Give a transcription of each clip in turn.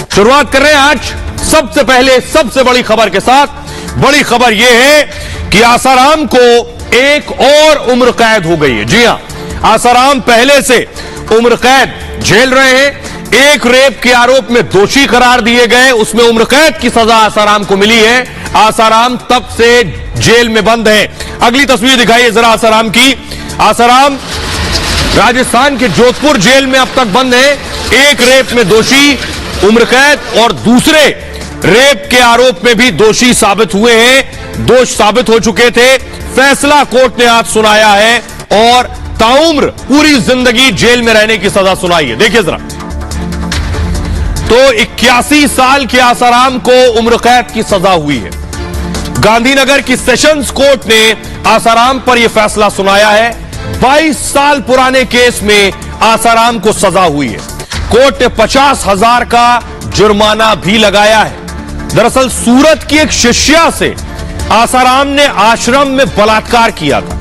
शुरुआत कर रहे हैं आज सबसे पहले सबसे बड़ी खबर के साथ। बड़ी खबर यह है कि आसाराम को एक और उम्र कैद हो गई है। जी हां, आसाराम पहले से उम्र कैद झेल रहे हैं। एक रेप के आरोप में दोषी करार दिए गए, उसमें उम्र कैद की सजा आसाराम को मिली है। आसाराम तब से जेल में बंद है। अगली तस्वीर दिखाइए जरा आसाराम की। आसाराम राजस्थान के जोधपुर जेल में अब तक बंद है। एक रेप में दोषी, उम्र कैद, और दूसरे रेप के आरोप में भी दोषी साबित हुए हैं। दोष साबित हो चुके थे। फैसला कोर्ट ने आज सुनाया है और ताउम्र पूरी जिंदगी जेल में रहने की सजा सुनाई है। देखिए जरा, तो 81 साल के आसाराम को उम्र कैद की सजा हुई है। गांधीनगर की सेशंस कोर्ट ने आसाराम पर यह फैसला सुनाया है। 22 साल पुराने केस में आसाराम को सजा हुई है। कोर्ट ने 50,000 का जुर्माना भी लगाया है। दरअसल सूरत की एक शिष्या से आसाराम ने आश्रम में बलात्कार किया था।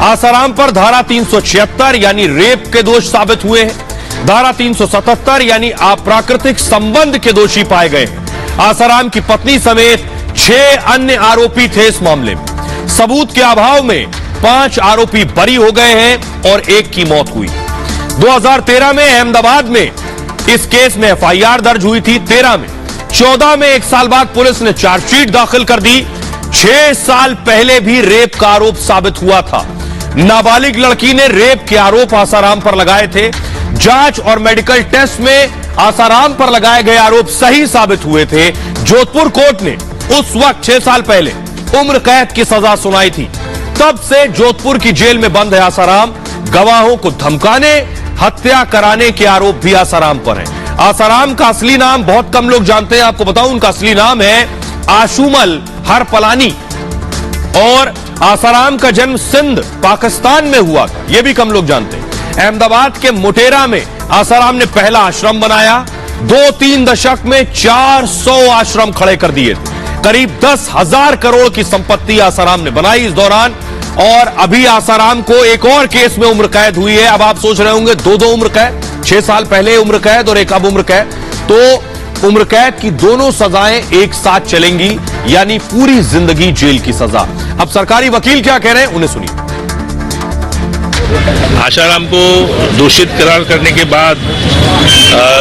आसाराम पर धारा 376 यानी रेप के दोष साबित हुए हैं। धारा 377 यानी अप्राकृतिक संबंध के दोषी पाए गए हैं। आसाराम की पत्नी समेत 6 अन्य आरोपी थे इस मामले में। सबूत के अभाव में 5 आरोपी बरी हो गए हैं और एक की मौत हुई। 2013 में अहमदाबाद में इस केस में एफआईआर दर्ज हुई थी। 13 में, 14 में, 1 साल बाद पुलिस ने चार्जशीट दाखिल कर दी। 6 साल पहले भी रेप का आरोप साबित हुआ था। नाबालिग लड़की ने रेप के आरोप आसाराम पर लगाए थे। जांच और मेडिकल टेस्ट में आसाराम पर लगाए गए आरोप सही साबित हुए थे। जोधपुर कोर्ट ने उस वक्त 6 साल पहले उम्र कैद की सजा सुनाई थी। तब से जोधपुर की जेल में बंद है आसाराम। गवाहों को धमकाने, हत्या कराने के आरोप भी आसाराम पर है। आसाराम का असली नाम बहुत कम लोग जानते हैं। आपको बताऊं, उनका असली नाम है आशुमल हरपलानी और आसाराम का जन्म सिंध पाकिस्तान में हुआ था, यह भी कम लोग जानते हैं। अहमदाबाद के मोटेरा में आसाराम ने पहला आश्रम बनाया। 2-3 दशक में 400 आश्रम खड़े कर दिए थे। करीब 10,000 करोड़ की संपत्ति आसाराम ने बनाई इस दौरान। और अभी आसाराम को एक और केस में उम्र कैद हुई है। अब आप सोच रहे होंगे 2 उम्र कैद, 6 साल पहले उम्र कैद और एक अब उम्र कैद, तो उम्र कैद की दोनों सजाएं एक साथ चलेंगी, यानी पूरी जिंदगी जेल की सजा। अब सरकारी वकील क्या कह रहे हैं, उन्हें सुनिए। आसाराम को दोषित करार करने के बाद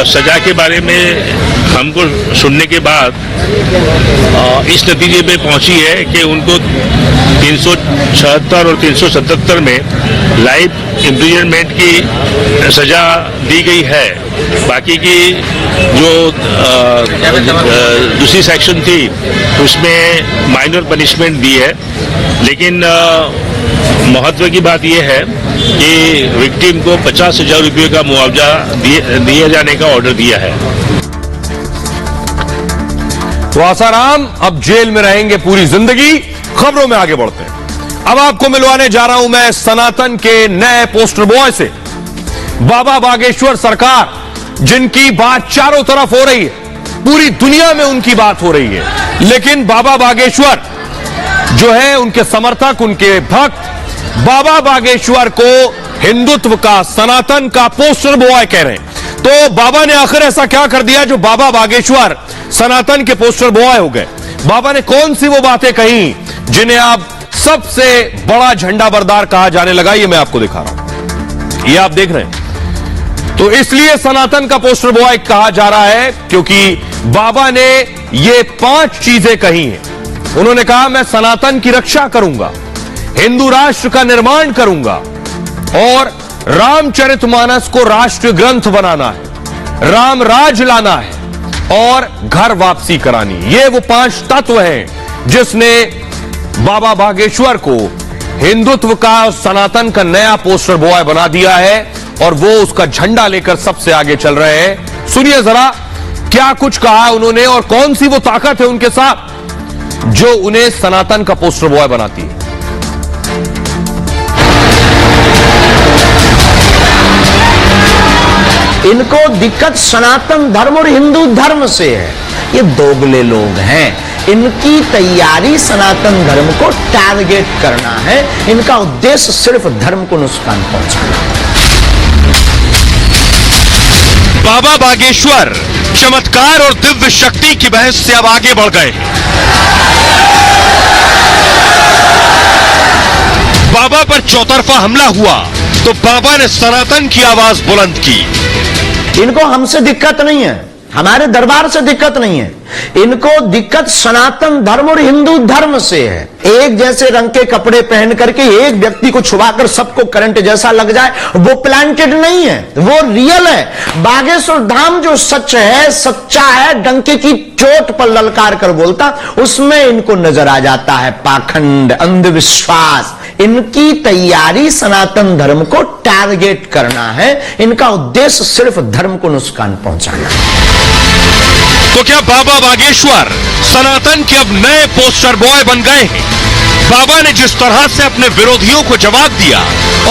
सजा के बारे में हमको सुनने के बाद इस नतीजे पे पहुंची है कि उनको 376 और 377 में लाइफ इम्प्रिजनमेंट की सजा दी गई है। बाकी की जो दूसरी सेक्शन थी उसमें माइनर पनिशमेंट दी है। लेकिन महत्व की बात यह है कि विक्टिम को 50,000 रुपये का मुआवजा दिए जाने का ऑर्डर दिया है। तो आसाराम अब जेल में रहेंगे पूरी जिंदगी। खबरों में आगे बढ़ते हैं। अब आपको मिलवाने जा रहा हूं मैं सनातन के नए पोस्टर बॉय से। बाबा बागेश्वर सरकार, जिनकी बात चारों तरफ हो रही है, पूरी दुनिया में उनकी बात हो रही है, लेकिन बाबा बागेश्वर जो है, उनके समर्थक, उनके भक्त बाबा बागेश्वर को हिंदुत्व का, सनातन का पोस्टर बॉय कह रहे हैं। तो बाबा ने आखिर ऐसा क्या कर दिया जो बाबा बागेश्वर सनातन के पोस्टर बॉय हो गए? बाबा ने कौन सी वो बातें कही जिन्हें अब सबसे बड़ा झंडा बरदार कहा जाने लगा? ये मैं आपको दिखा रहा हूं, ये आप देख रहे हैं। तो इसलिए सनातन का पोस्टर बॉय कहा जा रहा है क्योंकि बाबा ने ये 5 चीजें कही हैं। उन्होंने कहा, मैं सनातन की रक्षा करूंगा, हिंदू राष्ट्र का निर्माण करूंगा और रामचरितमानस को राष्ट्रीय ग्रंथ बनाना है, राम राज लाना है और घर वापसी करानी। ये वो 5 तत्व हैं जिसने बाबा बागेश्वर को हिंदुत्व का और सनातन का नया पोस्टर बॉय बना दिया है और वो उसका झंडा लेकर सबसे आगे चल रहे हैं। सुनिए जरा क्या कुछ कहा उन्होंने और कौन सी वो ताकत है उनके साथ जो उन्हें सनातन का पोस्टर बॉय बनाती है। इनको दिक्कत सनातन धर्म और हिंदू धर्म से है। ये दोगले लोग हैं। इनकी तैयारी सनातन धर्म को टारगेट करना है। इनका उद्देश्य सिर्फ धर्म को नुकसान पहुंचाना है। बाबा बागेश्वर चमत्कार और दिव्य शक्ति की बहस से अब आगे बढ़ गए। बाबा पर चौतरफा हमला हुआ तो बाबा ने सनातन की आवाज बुलंद की। इनको हमसे दिक्कत नहीं है, हमारे दरबार से दिक्कत नहीं है, इनको दिक्कत सनातन धर्म और हिंदू धर्म से है। एक जैसे रंग के कपड़े पहन करके एक व्यक्ति को छुआकर सबको करंट जैसा लग जाए, वो प्लांटेड नहीं है, वो रियल है। बागेश्वर धाम जो सच है, सच्चा है, डंके की चोट पर ललकार कर बोलता, उसमें इनको नजर आ जाता है पाखंड, अंधविश्वास। इनकी तैयारी सनातन धर्म को टारगेट करना है, इनका उद्देश्य सिर्फ धर्म को नुकसान पहुंचाना है। तो क्या बाबा बागेश्वर सनातन के अब नए पोस्टर बॉय बन गए हैं? बाबा ने जिस तरह से अपने विरोधियों को जवाब दिया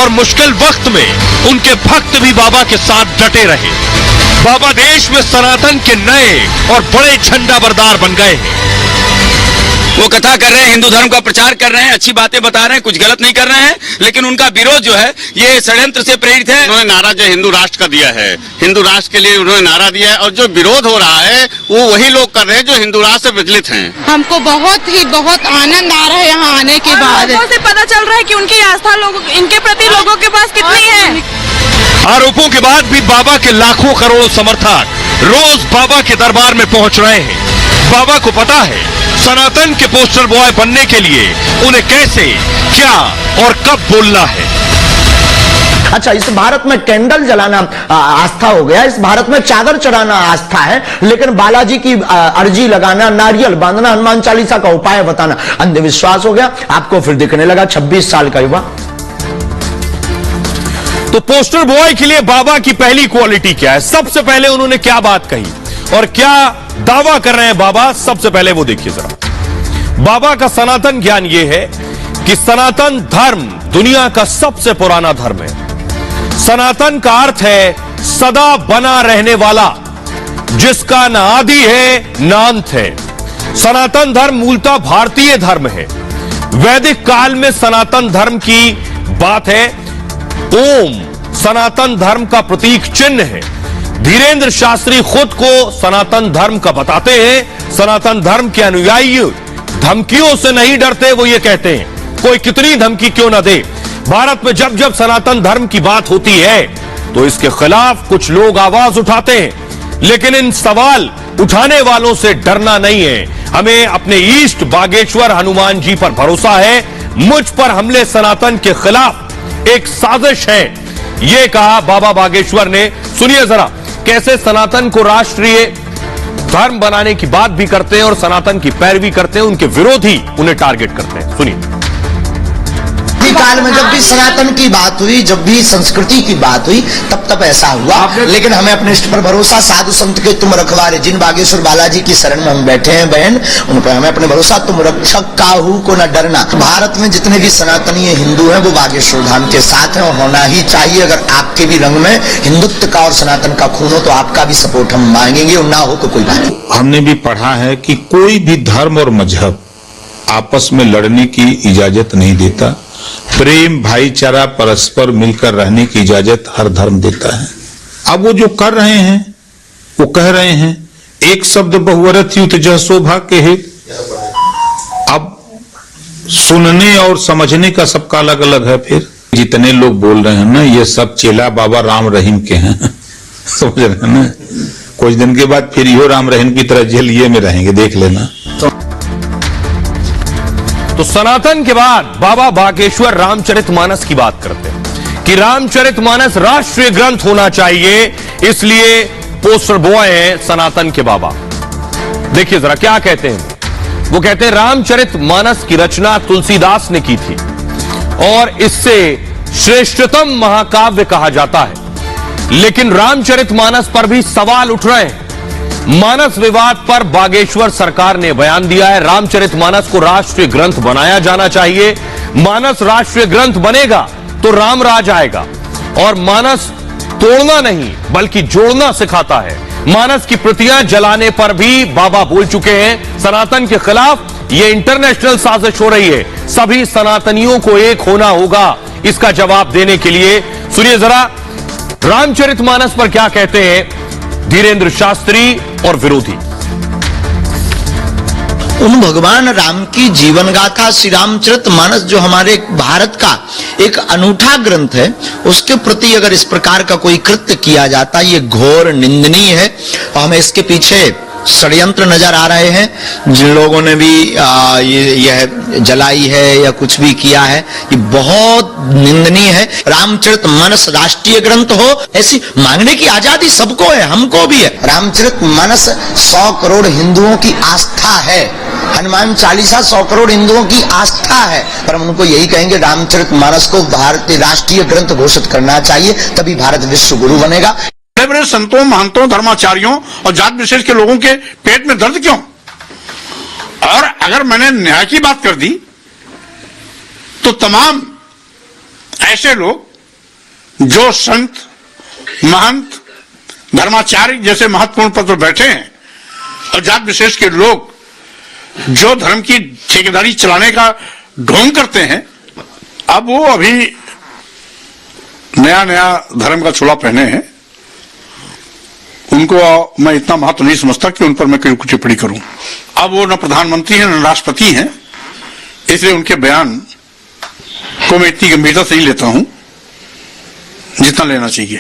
और मुश्किल वक्त में उनके भक्त भी बाबा के साथ डटे रहे। बाबा देश में सनातन के नए और बड़े झंडा बरदार बन गए हैं। वो कथा कर रहे हैं, हिंदू धर्म का प्रचार कर रहे हैं, अच्छी बातें बता रहे हैं, कुछ गलत नहीं कर रहे हैं, लेकिन उनका विरोध जो है ये षड्यंत्र से प्रेरित है। उन्होंने नारा जो हिंदू राष्ट्र का दिया है, हिंदू राष्ट्र के लिए उन्होंने नारा दिया है, और जो विरोध हो रहा है वो वही लोग कर रहे हैं जो हिंदू राष्ट्र से विचलित हैं। हमको बहुत आनंद आ रहा है यहाँ आने के बाद। लोगों से पता चल रहा है कि उनकी आस्था इनके प्रति लोगों के पास कितनी है। आरोपों के बाद भी बाबा के लाखों करोड़ों समर्थक रोज बाबा के दरबार में पहुंच रहे हैं। बाबा को पता है सनातन के पोस्टर बॉय बनने के लिए उन्हें कैसे, क्या और कब बोलना है। अच्छा, इस भारत में कैंडल जलाना आस्था हो गया, इस भारत में चादर चढ़ाना आस्था है, लेकिन बालाजी की अर्जी लगाना, नारियल बांधना, हनुमान चालीसा का उपाय बताना अंधविश्वास हो गया। आपको फिर दिखने लगा 26 साल का युवा। तो पोस्टर बॉय के लिए बाबा की पहली क्वालिटी क्या है? सबसे पहले उन्होंने क्या बात कही और क्या दावा कर रहे हैं बाबा, सबसे पहले वो देखिए जरा। बाबा का सनातन ज्ञान यह है कि सनातन धर्म दुनिया का सबसे पुराना धर्म है। सनातन का अर्थ है सदा बना रहने वाला, जिसका न आदि है न अंत है। सनातन धर्म मूलतः भारतीय धर्म है। वैदिक काल में सनातन धर्म की बात है। ओम सनातन धर्म का प्रतीक चिन्ह है। धीरेन्द्र शास्त्री खुद को सनातन धर्म का बताते हैं। सनातन धर्म के अनुयायी धमकियों से नहीं डरते, वो ये कहते हैं कोई कितनी धमकी क्यों ना दे। भारत में जब जब सनातन धर्म की बात होती है तो इसके खिलाफ कुछ लोग आवाज उठाते हैं, लेकिन इन सवाल उठाने वालों से डरना नहीं है। हमें अपने ईष्ट बागेश्वर हनुमान जी पर भरोसा है। मुझ पर हमले सनातन के खिलाफ एक साजिश है, यह कहा बाबा बागेश्वर ने। सुनिए जरा कैसे सनातन को राष्ट्रीय धर्म बनाने की बात भी करते हैं और सनातन की पैरवी करते हैं, उनके विरोधी उन्हें टारगेट करते हैं। सुनिए। काल में जब भी सनातन की बात हुई, जब भी संस्कृति की बात हुई, तब ऐसा हुआ, लेकिन हमें अपने इष्ट पर भरोसा। साधु संत के तुम रखवारे, जिन बागेश्वर बालाजी की शरण में हम बैठे हैं बहन, उन पर हमें अपने भरोसा। तुम रक्षक काहू को न डरना। भारत में जितने भी सनातनीय हिंदू हैं वो बागेश्वर धाम के साथ हैं और होना ही चाहिए। अगर आपके भी रंग में हिंदुत्व का और सनातन का खून हो तो आपका भी सपोर्ट हम मांगेंगे, और ना हो तो कोई बात नहीं। हमने भी पढ़ा है कि कोई भी धर्म और मजहब आपस में लड़ने की इजाजत नहीं देता। प्रेम, भाईचारा, परस्पर मिलकर रहने की इजाजत हर धर्म देता है। अब वो जो कर रहे हैं, वो कह रहे हैं एक शब्द बहुअरथ युत जह शोभा के हित। अब सुनने और समझने का सबका अलग अलग है। फिर जितने लोग बोल रहे हैं ना, ये सब चेला बाबा राम रहीम के हैं। समझ रहे हैं ना? कुछ दिन के बाद फिर यो राम रहीम की तरह जेल में रहेंगे, देख लेना। तो सनातन के बाद बाबा बागेश्वर रामचरितमानस की बात करते हैं कि रामचरितमानस राष्ट्रीय ग्रंथ होना चाहिए, इसलिए पोस्टर बॉय हैं सनातन के बाबा। देखिए जरा क्या कहते हैं। वो कहते हैं रामचरितमानस की रचना तुलसीदास ने की थी और इससे श्रेष्ठतम महाकाव्य कहा जाता है, लेकिन रामचरितमानस पर भी सवाल उठ रहे हैं। मानस विवाद पर बागेश्वर सरकार ने बयान दिया है, रामचरितमानस को राष्ट्रीय ग्रंथ बनाया जाना चाहिए। मानस राष्ट्रीय ग्रंथ बनेगा तो राम राज आएगा, और मानस तोड़ना नहीं बल्कि जोड़ना सिखाता है। मानस की प्रतियां जलाने पर भी बाबा बोल चुके हैं। सनातन के खिलाफ यह इंटरनेशनल साजिश हो रही है, सभी सनातनियों को एक होना होगा। इसका जवाब देने के लिए सुनिए जरा रामचरितमानस पर क्या कहते हैं धीरेन्द्र शास्त्री और विरोधी। उन भगवान राम की जीवन गाथा श्री रामचरितमानस जो हमारे भारत का एक अनूठा ग्रंथ है, उसके प्रति अगर इस प्रकार का कोई कृत्य किया जाता, ये घोर निंदनीय है। और हमें इसके पीछे षड्यंत्र नजर आ रहे हैं। जिन लोगों ने भी यह जलाई है या कुछ भी किया है, ये बहुत निंदनीय है। रामचरितमानस राष्ट्रीय ग्रंथ हो, ऐसी मांगने की आजादी सबको है, हमको भी है। रामचरितमानस 100 करोड़ हिंदुओं की आस्था है, हनुमान चालीसा 100 करोड़ हिंदुओं की आस्था है। पर हम उनको यही कहेंगे, रामचरितमानस को भारतीय राष्ट्रीय ग्रंथ घोषित करना चाहिए, तभी भारत विश्व गुरु बनेगा। बड़े बड़े संतों, महंतों, धर्माचार्यों और जात विशेष के लोगों के पेट में दर्द क्यों? और अगर मैंने न्याय की बात कर दी तो तमाम ऐसे लोग जो संत, महंत, धर्माचार्य जैसे महत्वपूर्ण पद पर बैठे हैं और जात विशेष के लोग जो धर्म की ठेकेदारी चलाने का ढोंग करते हैं, अब वो अभी नया नया धर्म का चोला पहने हैं। उनको मैं इतना महत्व नहीं समझता कि उन पर मैं कोई टिप्पणी करूं। अब वो न प्रधानमंत्री हैं न राष्ट्रपति हैं, इसलिए उनके बयान को मैं इतनी गंभीरता से नहीं लेता हूं जितना लेना चाहिए।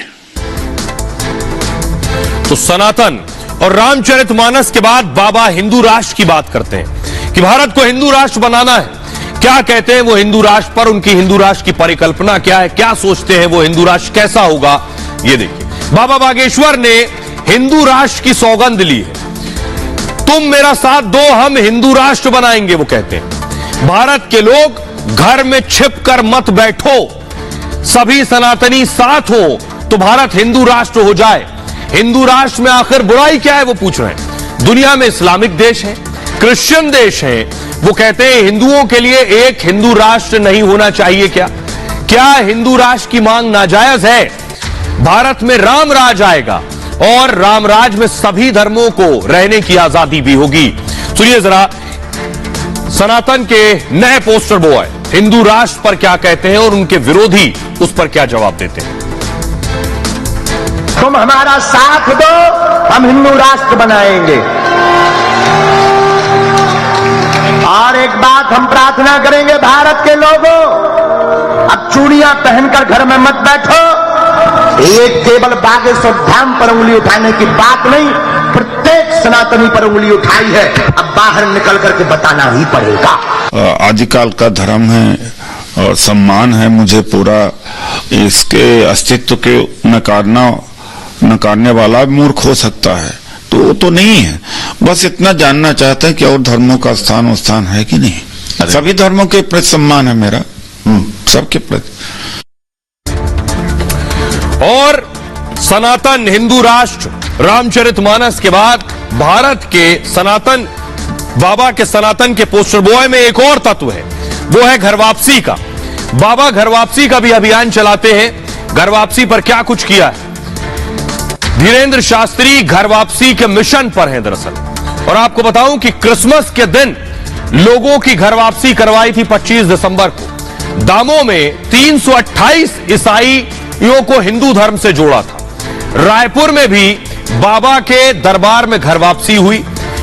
तो सनातन और रामचरितमानस के बाद बाबा हिंदू राष्ट्र की बात करते हैं कि भारत को हिंदू राष्ट्र बनाना है। क्या कहते हैं वो हिंदू राष्ट्र पर, उनकी हिंदू राष्ट्र की परिकल्पना क्या है, क्या सोचते हैं वो हिंदू राष्ट्र कैसा होगा, ये देखिए। बाबा बागेश्वर ने हिंदू राष्ट्र की सौगंध ली है। तुम मेरा साथ दो, हम हिंदू राष्ट्र बनाएंगे, वो कहते हैं। भारत के लोग घर में छिपकर मत बैठो, सभी सनातनी साथ हो तो भारत हिंदू राष्ट्र हो जाए। हिंदू राष्ट्र में आखिर बुराई क्या है, वो पूछ रहे हैं। दुनिया में इस्लामिक देश है, क्रिश्चियन देश है, वो कहते हैं हिंदुओं के लिए एक हिंदू राष्ट्र नहीं होना चाहिए क्या? क्या हिंदू राष्ट्र की मांग नाजायज है? भारत में राम राज आएगा और राम राज में सभी धर्मों को रहने की आजादी भी होगी। सुनिए जरा सनातन के नए पोस्टर बॉय हिंदू राष्ट्र पर क्या कहते हैं और उनके विरोधी उस पर क्या जवाब देते हैं। तुम हमारा साथ दो, हम हिंदू राष्ट्र बनाएंगे। और एक बात हम प्रार्थना करेंगे भारत के लोगों, अब चूड़ियां पहनकर घर में मत बैठो। ये केवल बागेश्वर धाम पर उंगली उठाने की बात नहीं, प्रत्येक सनातनी पर उंगली उठाई है, अब बाहर निकल करके बताना ही पड़ेगा। आदिकाल का धर्म है और सम्मान है, मुझे पूरा इसके अस्तित्व के नकारने वाला मूर्ख हो सकता है, तो वो तो नहीं है। बस इतना जानना चाहते हैं कि और धर्मों का स्थान है कि नहीं। सभी धर्मों के प्रति सम्मान है मेरा, सबके प्रति। और सनातन हिंदू राष्ट्र रामचरितमानस के बाद भारत के सनातन, बाबा के सनातन के पोस्टर बॉय में एक और तत्व है, वो है घर वापसी का। बाबा घर वापसी का भी अभियान चलाते हैं। घर वापसी पर क्या कुछ किया है? धीरेन्द्र शास्त्री घर वापसी के मिशन पर हैं दरअसल। और आपको बताऊं कि क्रिसमस के दिन लोगों की घर वापसी करवाई थी 25 दिसंबर को। दामों में 328 ईसाइयों को हिंदू धर्म से जोड़ा था। रायपुर में भी बाबा के दरबार में घर वापसी हुई।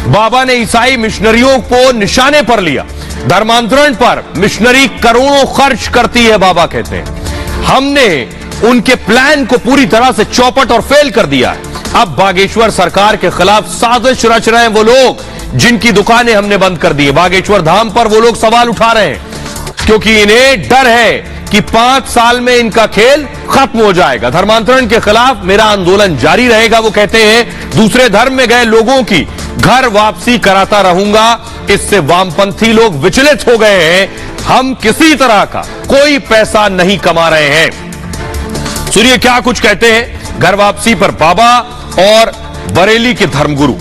बाबा ने ईसाई मिशनरियों को निशाने पर लिया। धर्मांतरण पर मिशनरी करोड़ों खर्च करती है, बाबा कहते हैं। हमने उनके प्लान को पूरी तरह से चौपट और फेल कर दिया है। अब बागेश्वर सरकार के खिलाफ साजिश रच रहे हैं वो लोग जिनकी दुकानें हमने बंद कर दी है। बागेश्वर धाम पर वो लोग सवाल उठा रहे हैं क्योंकि इन्हें डर है कि 5 साल में इनका खेल खत्म हो जाएगा। धर्मांतरण के खिलाफ मेरा आंदोलन जारी रहेगा, वो कहते हैं। दूसरे धर्म में गए लोगों की घर वापसी कराता रहूंगा। इससे वामपंथी लोग विचलित हो गए हैं। हम किसी तरह का कोई पैसा नहीं कमा रहे हैं। सुनिए क्या कुछ कहते हैं घर वापसी पर बाबा और बरेली के धर्मगुरु।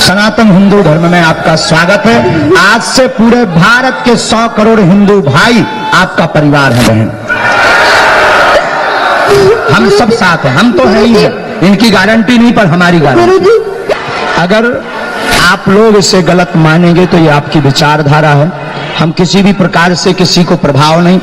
सनातन हिंदू धर्म में आपका स्वागत है। आज से पूरे भारत के 100 करोड़ हिंदू भाई आपका परिवार है, बहन। हम सब साथ हैं, हम तो है ही है। इनकी गारंटी नहीं पर हमारी गारंटी। अगर आप लोग इसे गलत मानेंगे तो ये आपकी विचारधारा है। हम किसी भी प्रकार से किसी को प्रभाव नहीं।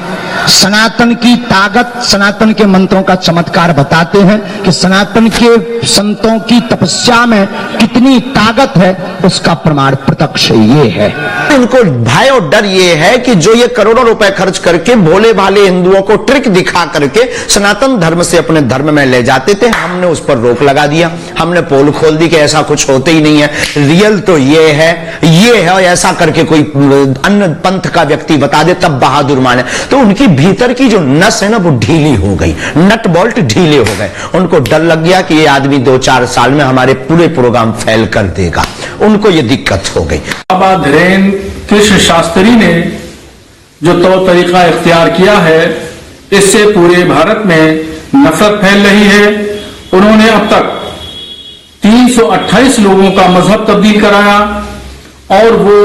सनातन की ताकत, सनातन के मंत्रों का चमत्कार बताते हैं कि सनातन के संतों की तपस्या में कितनी ताकत है, उसका प्रमाण प्रत्यक्ष ये है। इनको भय और डर ये है कि जो ये करोड़ों रुपए खर्च करके भोले भाले हिंदुओं को ट्रिक दिखा करके सनातन धर्म से अपने धर्म में ले जाते थे, हमने उस पर रोक लगा दिया। हमने पोल खोल दी कि ऐसा कुछ होते ही नहीं है, रियल तो ये है और ऐसा करके कोई अन्य पंथ का व्यक्ति बता दे तब बहादुर माने। तो उनकी भीतर की जो नस है ना वो ढीली हो गई, नट बोल्ट ढीले हो गए। उनको डर लग गया कि ये आदमी 2-4 साल में हमारे पूरे प्रोग्राम फेल कर देगा। उनको ये दिक्कत हो गई। बाबा धीरेन्द्र कृष्ण शास्त्री ने जो तौर तरीका इख्तियार किया है, इससे पूरे भारत में नफरत फैल रही है। उन्होंने अब तक 328 लोगों का मजहब तब्दील कराया और वो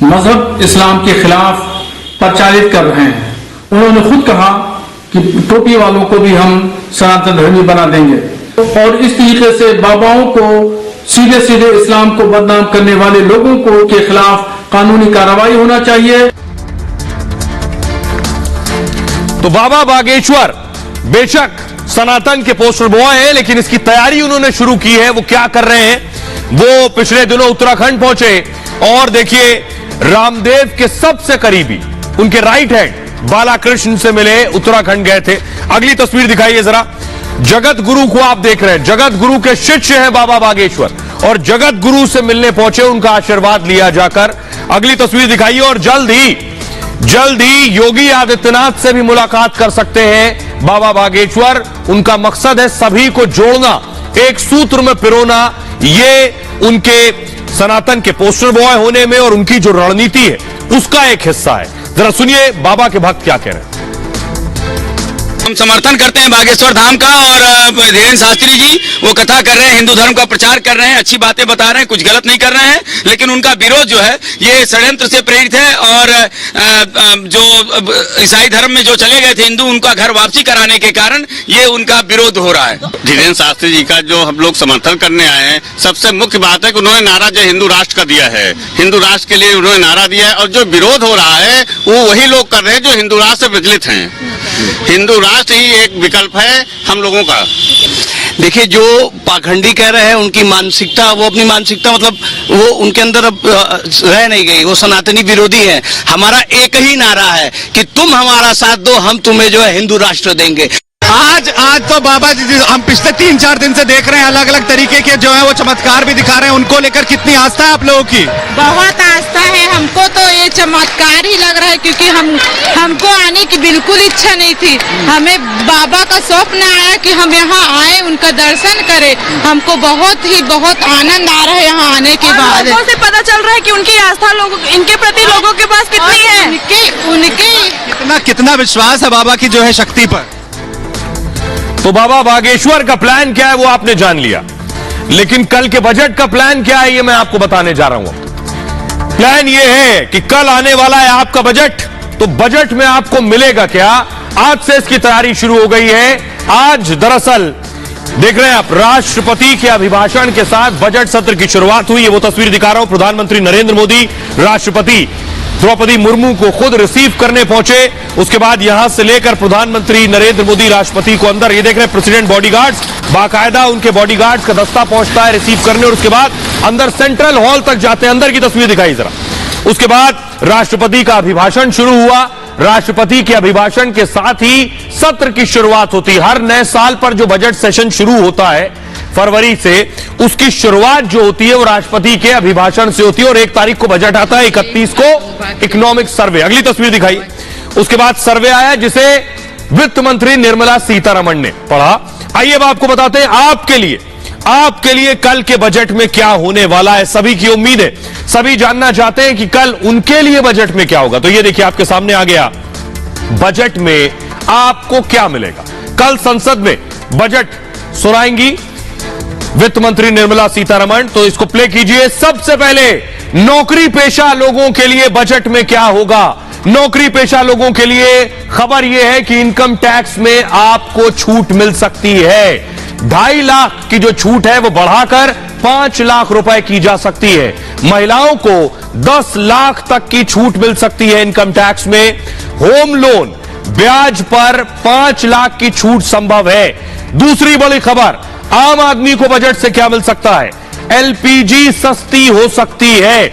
मजहब इस्लाम के खिलाफ प्रचारित कर रहे हैं। उन्होंने खुद कहा कि टोपी वालों को भी हम सनातन धर्मी बना देंगे और इस तरीके से बाबाओं को सीधे सीधे इस्लाम को बदनाम करने वाले लोगों को के खिलाफ कानूनी कार्रवाई होना चाहिए। तो बाबा बागेश्वर बेशक सनातन के पोस्टर बॉय है, लेकिन इसकी तैयारी उन्होंने शुरू की है। वो क्या कर रहे हैं, वो पिछले दिनों उत्तराखंड पहुंचे और देखिए रामदेव के सबसे करीबी उनके राइट हैंड बालाकृष्ण से मिले, उत्तराखंड गए थे। अगली तस्वीर दिखाइए जरा। जगत गुरु को आप देख रहे हैं, जगत गुरु के शिष्य हैं बाबा बागेश्वर और जगत गुरु से मिलने पहुंचे, उनका आशीर्वाद लिया जाकर। अगली तस्वीर दिखाइए और जल्द ही योगी आदित्यनाथ से भी मुलाकात कर सकते हैं बाबा बागेश्वर। उनका मकसद है सभी को जोड़ना, एक सूत्र में पिरोना। ये उनके सनातन के पोस्टर बॉय होने में और उनकी जो रणनीति है उसका एक हिस्सा है। जरा सुनिए बाबा के भक्त क्या कह रहे हैं। हम समर्थन करते हैं बागेश्वर धाम का और धीरेन्द्र शास्त्री जी वो कथा कर रहे हैं, हिंदू धर्म का प्रचार कर रहे हैं, अच्छी बातें बता रहे हैं, कुछ गलत नहीं कर रहे हैं, लेकिन उनका विरोध जो है ये षड्यंत्र से प्रेरित है। और जो ईसाई धर्म में जो चले गए थे हिंदू, उनका घर वापसी कराने के कारण ये उनका विरोध हो रहा है। धीरेन्द्र शास्त्री जी का जो हम लोग समर्थन करने आए हैं, सबसे मुख्य बात है कि उन्होंने नारा जो हिंदू राष्ट्र का दिया है, हिंदू राष्ट्र के लिए उन्होंने नारा दिया है। और जो विरोध हो रहा है वो वही लोग कर रहे हैं जो हिंदू राष्ट्र से विचलित हैं। हिंदू राष्ट्र ही एक विकल्प है हम लोगों का। देखिए, जो पाखंडी कह रहे हैं उनकी मानसिकता, वो अपनी मानसिकता मतलब वो उनके अंदर अब रह नहीं गई। वो सनातनी विरोधी है। हमारा एक ही नारा है कि तुम हमारा साथ दो, हम तुम्हें जो है हिंदू राष्ट्र देंगे। आज तो बाबा जी हम पिछले 3-4 दिन से देख रहे हैं, अलग अलग तरीके के जो है वो चमत्कार भी दिखा रहे हैं। उनको लेकर कितनी आस्था है आप लोगों की? बहुत आस्था है। हमको तो ये चमत्कार ही लग रहा है, क्योंकि हमको आने की बिल्कुल इच्छा नहीं थी। हमें बाबा का स्वप्न आया कि हम यहाँ आए, उनका दर्शन करें। हमको बहुत आनंद आ रहा है यहाँ आने के बाद। लोगों से पता चल रहा है कि उनकी आस्था इनके प्रति लोगों के पास कितनी है, उनके कितना विश्वास है बाबा की जो है शक्ति पर। तो बाबा बागेश्वर का प्लान क्या है वो आपने जान लिया, लेकिन कल के बजट का प्लान क्या है ये मैं आपको बताने जा रहा हूं। प्लान ये है कि कल आने वाला है आपका बजट, तो बजट में आपको मिलेगा क्या, आज से इसकी तैयारी शुरू हो गई है। आज दरअसल देख रहे हैं आप, राष्ट्रपति के अभिभाषण के साथ बजट सत्र की शुरुआत हुई है। वो तस्वीर दिखा रहा हूं। प्रधानमंत्री नरेंद्र मोदी राष्ट्रपति द्रौपदी मुर्मू को खुद रिसीव करने पहुंचे। उसके बाद यहां से लेकर प्रधानमंत्री नरेंद्र मोदी राष्ट्रपति को अंदर, ये देख रहे हैं प्रेसिडेंट बॉडीगार्ड्स, बाकायदा उनके बॉडीगार्ड्स का दस्ता पहुंचता है रिसीव करने, और उसके बाद अंदर सेंट्रल हॉल तक जाते हैं। अंदर की तस्वीर दिखाई जरा। उसके बाद राष्ट्रपति का अभिभाषण शुरू हुआ। राष्ट्रपति के अभिभाषण के साथ ही सत्र की शुरुआत होती है। हर नए साल पर जो बजट सेशन शुरू होता है फरवरी से, उसकी शुरुआत जो होती है वो राष्ट्रपति के अभिभाषण से होती है और 1 तारीख को बजट आता है, 31 को इकोनॉमिक सर्वे। अगली तस्वीर दिखाई। उसके बाद सर्वे आया जिसे वित्त मंत्री निर्मला सीतारमण ने पढ़ा। आइए अब आपको बताते हैं आपके लिए कल के बजट में क्या होने वाला है। सभी की उम्मीद है, सभी जानना चाहते हैं कि कल उनके लिए बजट में क्या होगा। तो ये देखिए आपके सामने आ गया, बजट में आपको क्या मिलेगा। कल संसद में बजट सुनाएंगी वित्त मंत्री निर्मला सीतारमण, तो इसको प्ले कीजिए। सबसे पहले नौकरी पेशा लोगों के लिए बजट में क्या होगा। नौकरी पेशा लोगों के लिए खबर यह है कि इनकम टैक्स में आपको छूट मिल सकती है। 2.5 लाख की जो छूट है वो बढ़ाकर 5 लाख रुपए की जा सकती है। महिलाओं को 10 लाख तक की छूट मिल सकती है इनकम टैक्स में। होम लोन ब्याज पर 5 लाख की छूट संभव है। दूसरी बड़ी खबर, आम आदमी को बजट से क्या मिल सकता है? एलपीजी सस्ती हो सकती है।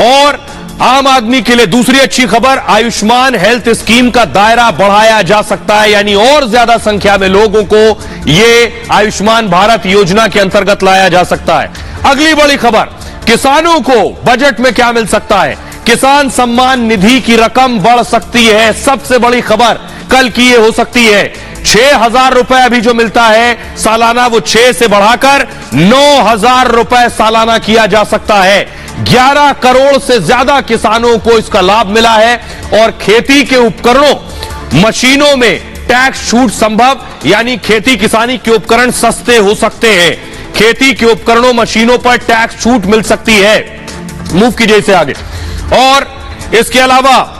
और आम आदमी के लिए दूसरी अच्छी खबर, आयुष्मान हेल्थ स्कीम का दायरा बढ़ाया जा सकता है, यानी और ज्यादा संख्या में लोगों को यह आयुष्मान भारत योजना के अंतर्गत लाया जा सकता है। अगली बड़ी खबर, किसानों को बजट में क्या मिल सकता है? किसान सम्मान निधि की रकम बढ़ सकती है। सबसे बड़ी खबर कल की ये हो सकती है। 6,000 रुपए अभी जो मिलता है सालाना, वो 6 से बढ़ाकर 9,000 रुपए सालाना किया जा सकता है। 11 करोड़ से ज्यादा किसानों को इसका लाभ मिला है। और खेती के उपकरणों, मशीनों में टैक्स छूट संभव, यानी खेती किसानी के उपकरण सस्ते हो सकते हैं। खेती के उपकरणों, मशीनों पर टैक्स छूट मिल सकती है। मूव कीजिए इसे आगे। और इसके अलावा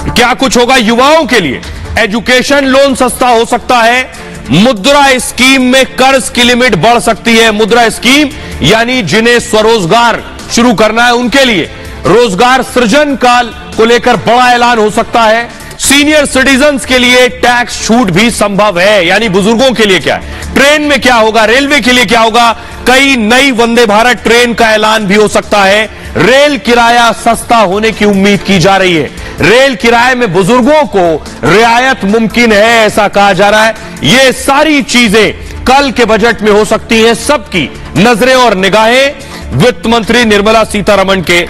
क्या कुछ होगा युवाओं के लिए? एजुकेशन लोन सस्ता हो सकता है। मुद्रा स्कीम में कर्ज की लिमिट बढ़ सकती है। मुद्रा स्कीम यानी जिन्हें स्वरोजगार शुरू करना है उनके लिए रोजगार सृजन काल को लेकर बड़ा ऐलान हो सकता है। सीनियर सिटीजन्स के लिए टैक्स छूट भी संभव है, यानी बुजुर्गों के लिए क्या है? ट्रेन में क्या होगा? रेलवे के लिए क्या होगा? कई नई वंदे भारत ट्रेन का ऐलान भी हो सकता है। रेल किराया सस्ता होने की उम्मीद की जा रही है। रेल किराए में बुजुर्गों को रियायत मुमकिन है, ऐसा कहा जा रहा है। ये सारी चीजें कल के बजट में हो सकती हैं। सबकी नजरें और निगाहें वित्त मंत्री निर्मला सीतारमण के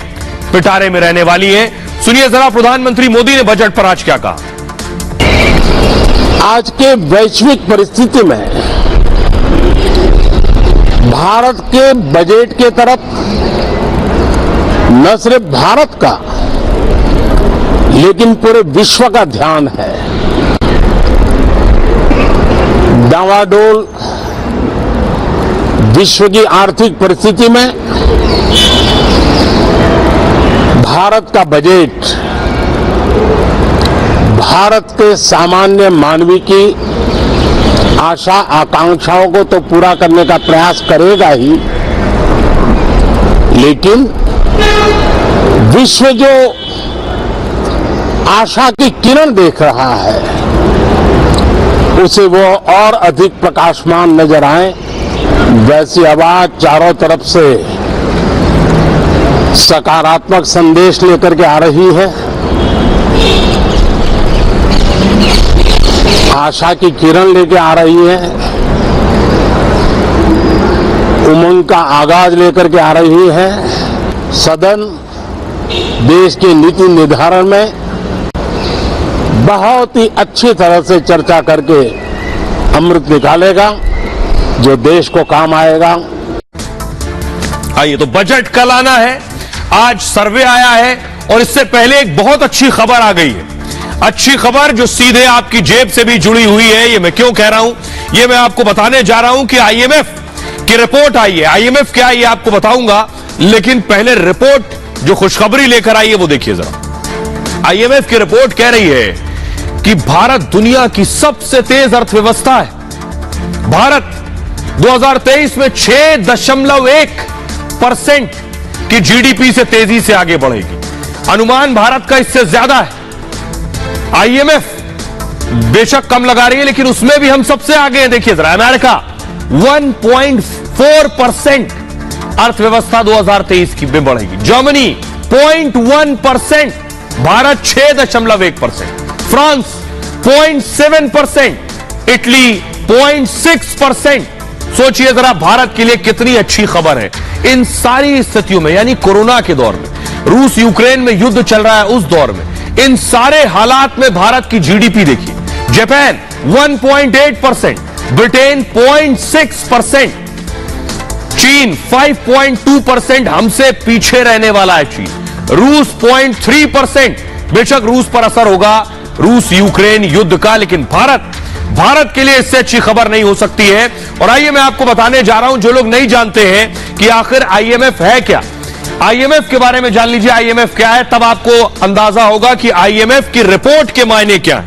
पिटारे में रहने वाली हैं। सुनिए जरा प्रधानमंत्री मोदी ने बजट पर आज क्या कहा। आज के वैश्विक परिस्थिति में भारत के बजट के तरफ न सिर्फ भारत का लेकिन पूरे विश्व का ध्यान है। डावाडोल विश्व की आर्थिक परिस्थिति में भारत का बजट भारत के सामान्य मानवी की आशा आकांक्षाओं को तो पूरा करने का प्रयास करेगा ही, लेकिन विश्व जो आशा की किरण देख रहा है उसे वो और अधिक प्रकाशमान नजर आए, वैसी आवाज चारों तरफ से सकारात्मक संदेश लेकर के आ रही है। आशा की किरण लेकर आ रही है, उमंग का आगाज लेकर के आ रही है। सदन देश के नीति निर्धारण में बहुत ही अच्छी तरह से चर्चा करके अमृत निकालेगा जो देश को काम आएगा। आइए, तो बजट कल आना है। आज सर्वे आया है और इससे पहले एक बहुत अच्छी खबर आ गई है। अच्छी खबर जो सीधे आपकी जेब से भी जुड़ी हुई है। ये मैं क्यों कह रहा हूं, ये मैं आपको बताने जा रहा हूं कि आईएमएफ की रिपोर्ट आई है। आईएमएफ क्या है ये आपको बताऊंगा, लेकिन पहले रिपोर्ट जो खुशखबरी लेकर आई है वो देखिए जरा। आईएमएफ की रिपोर्ट कह रही है कि भारत दुनिया की सबसे तेज अर्थव्यवस्था है। भारत 2023 में 6.1% की जीडीपी से तेजी से आगे बढ़ेगी। अनुमान भारत का इससे ज्यादा है। आईएमएफ बेशक कम लगा रही है, लेकिन उसमें भी हम सबसे आगे हैं। देखिए जरा, अमेरिका 1.4% अर्थव्यवस्था 2023 की में बढ़ेगी। Germany 0.1%, Bharat 6.1%, France 0.7%, Italy 0.6%। सोचिए जरा भारत के लिए कितनी अच्छी खबर है। इन सारी स्थितियों में, यानी कोरोना के दौर में, रूस यूक्रेन में युद्ध चल रहा है उस दौर में, इन सारे हालात में भारत की जीडीपी देखिए। जापान 1.8%, ब्रिटेन 0.6%, चीन 5.2%, हमसे पीछे रहने वाला है चीन। रूस 0.3%, बेशक रूस पर असर होगा रूस यूक्रेन युद्ध का, लेकिन भारत के लिए इससे अच्छी खबर नहीं हो सकती है। और आइए मैं आपको बताने जा रहा हूं, जो लोग नहीं जानते हैं कि आखिर आईएमएफ है क्या, आईएमएफ के बारे में जान लीजिए। आईएमएफ क्या है, तब आपको अंदाजा होगा कि आईएमएफ की रिपोर्ट के मायने क्या है।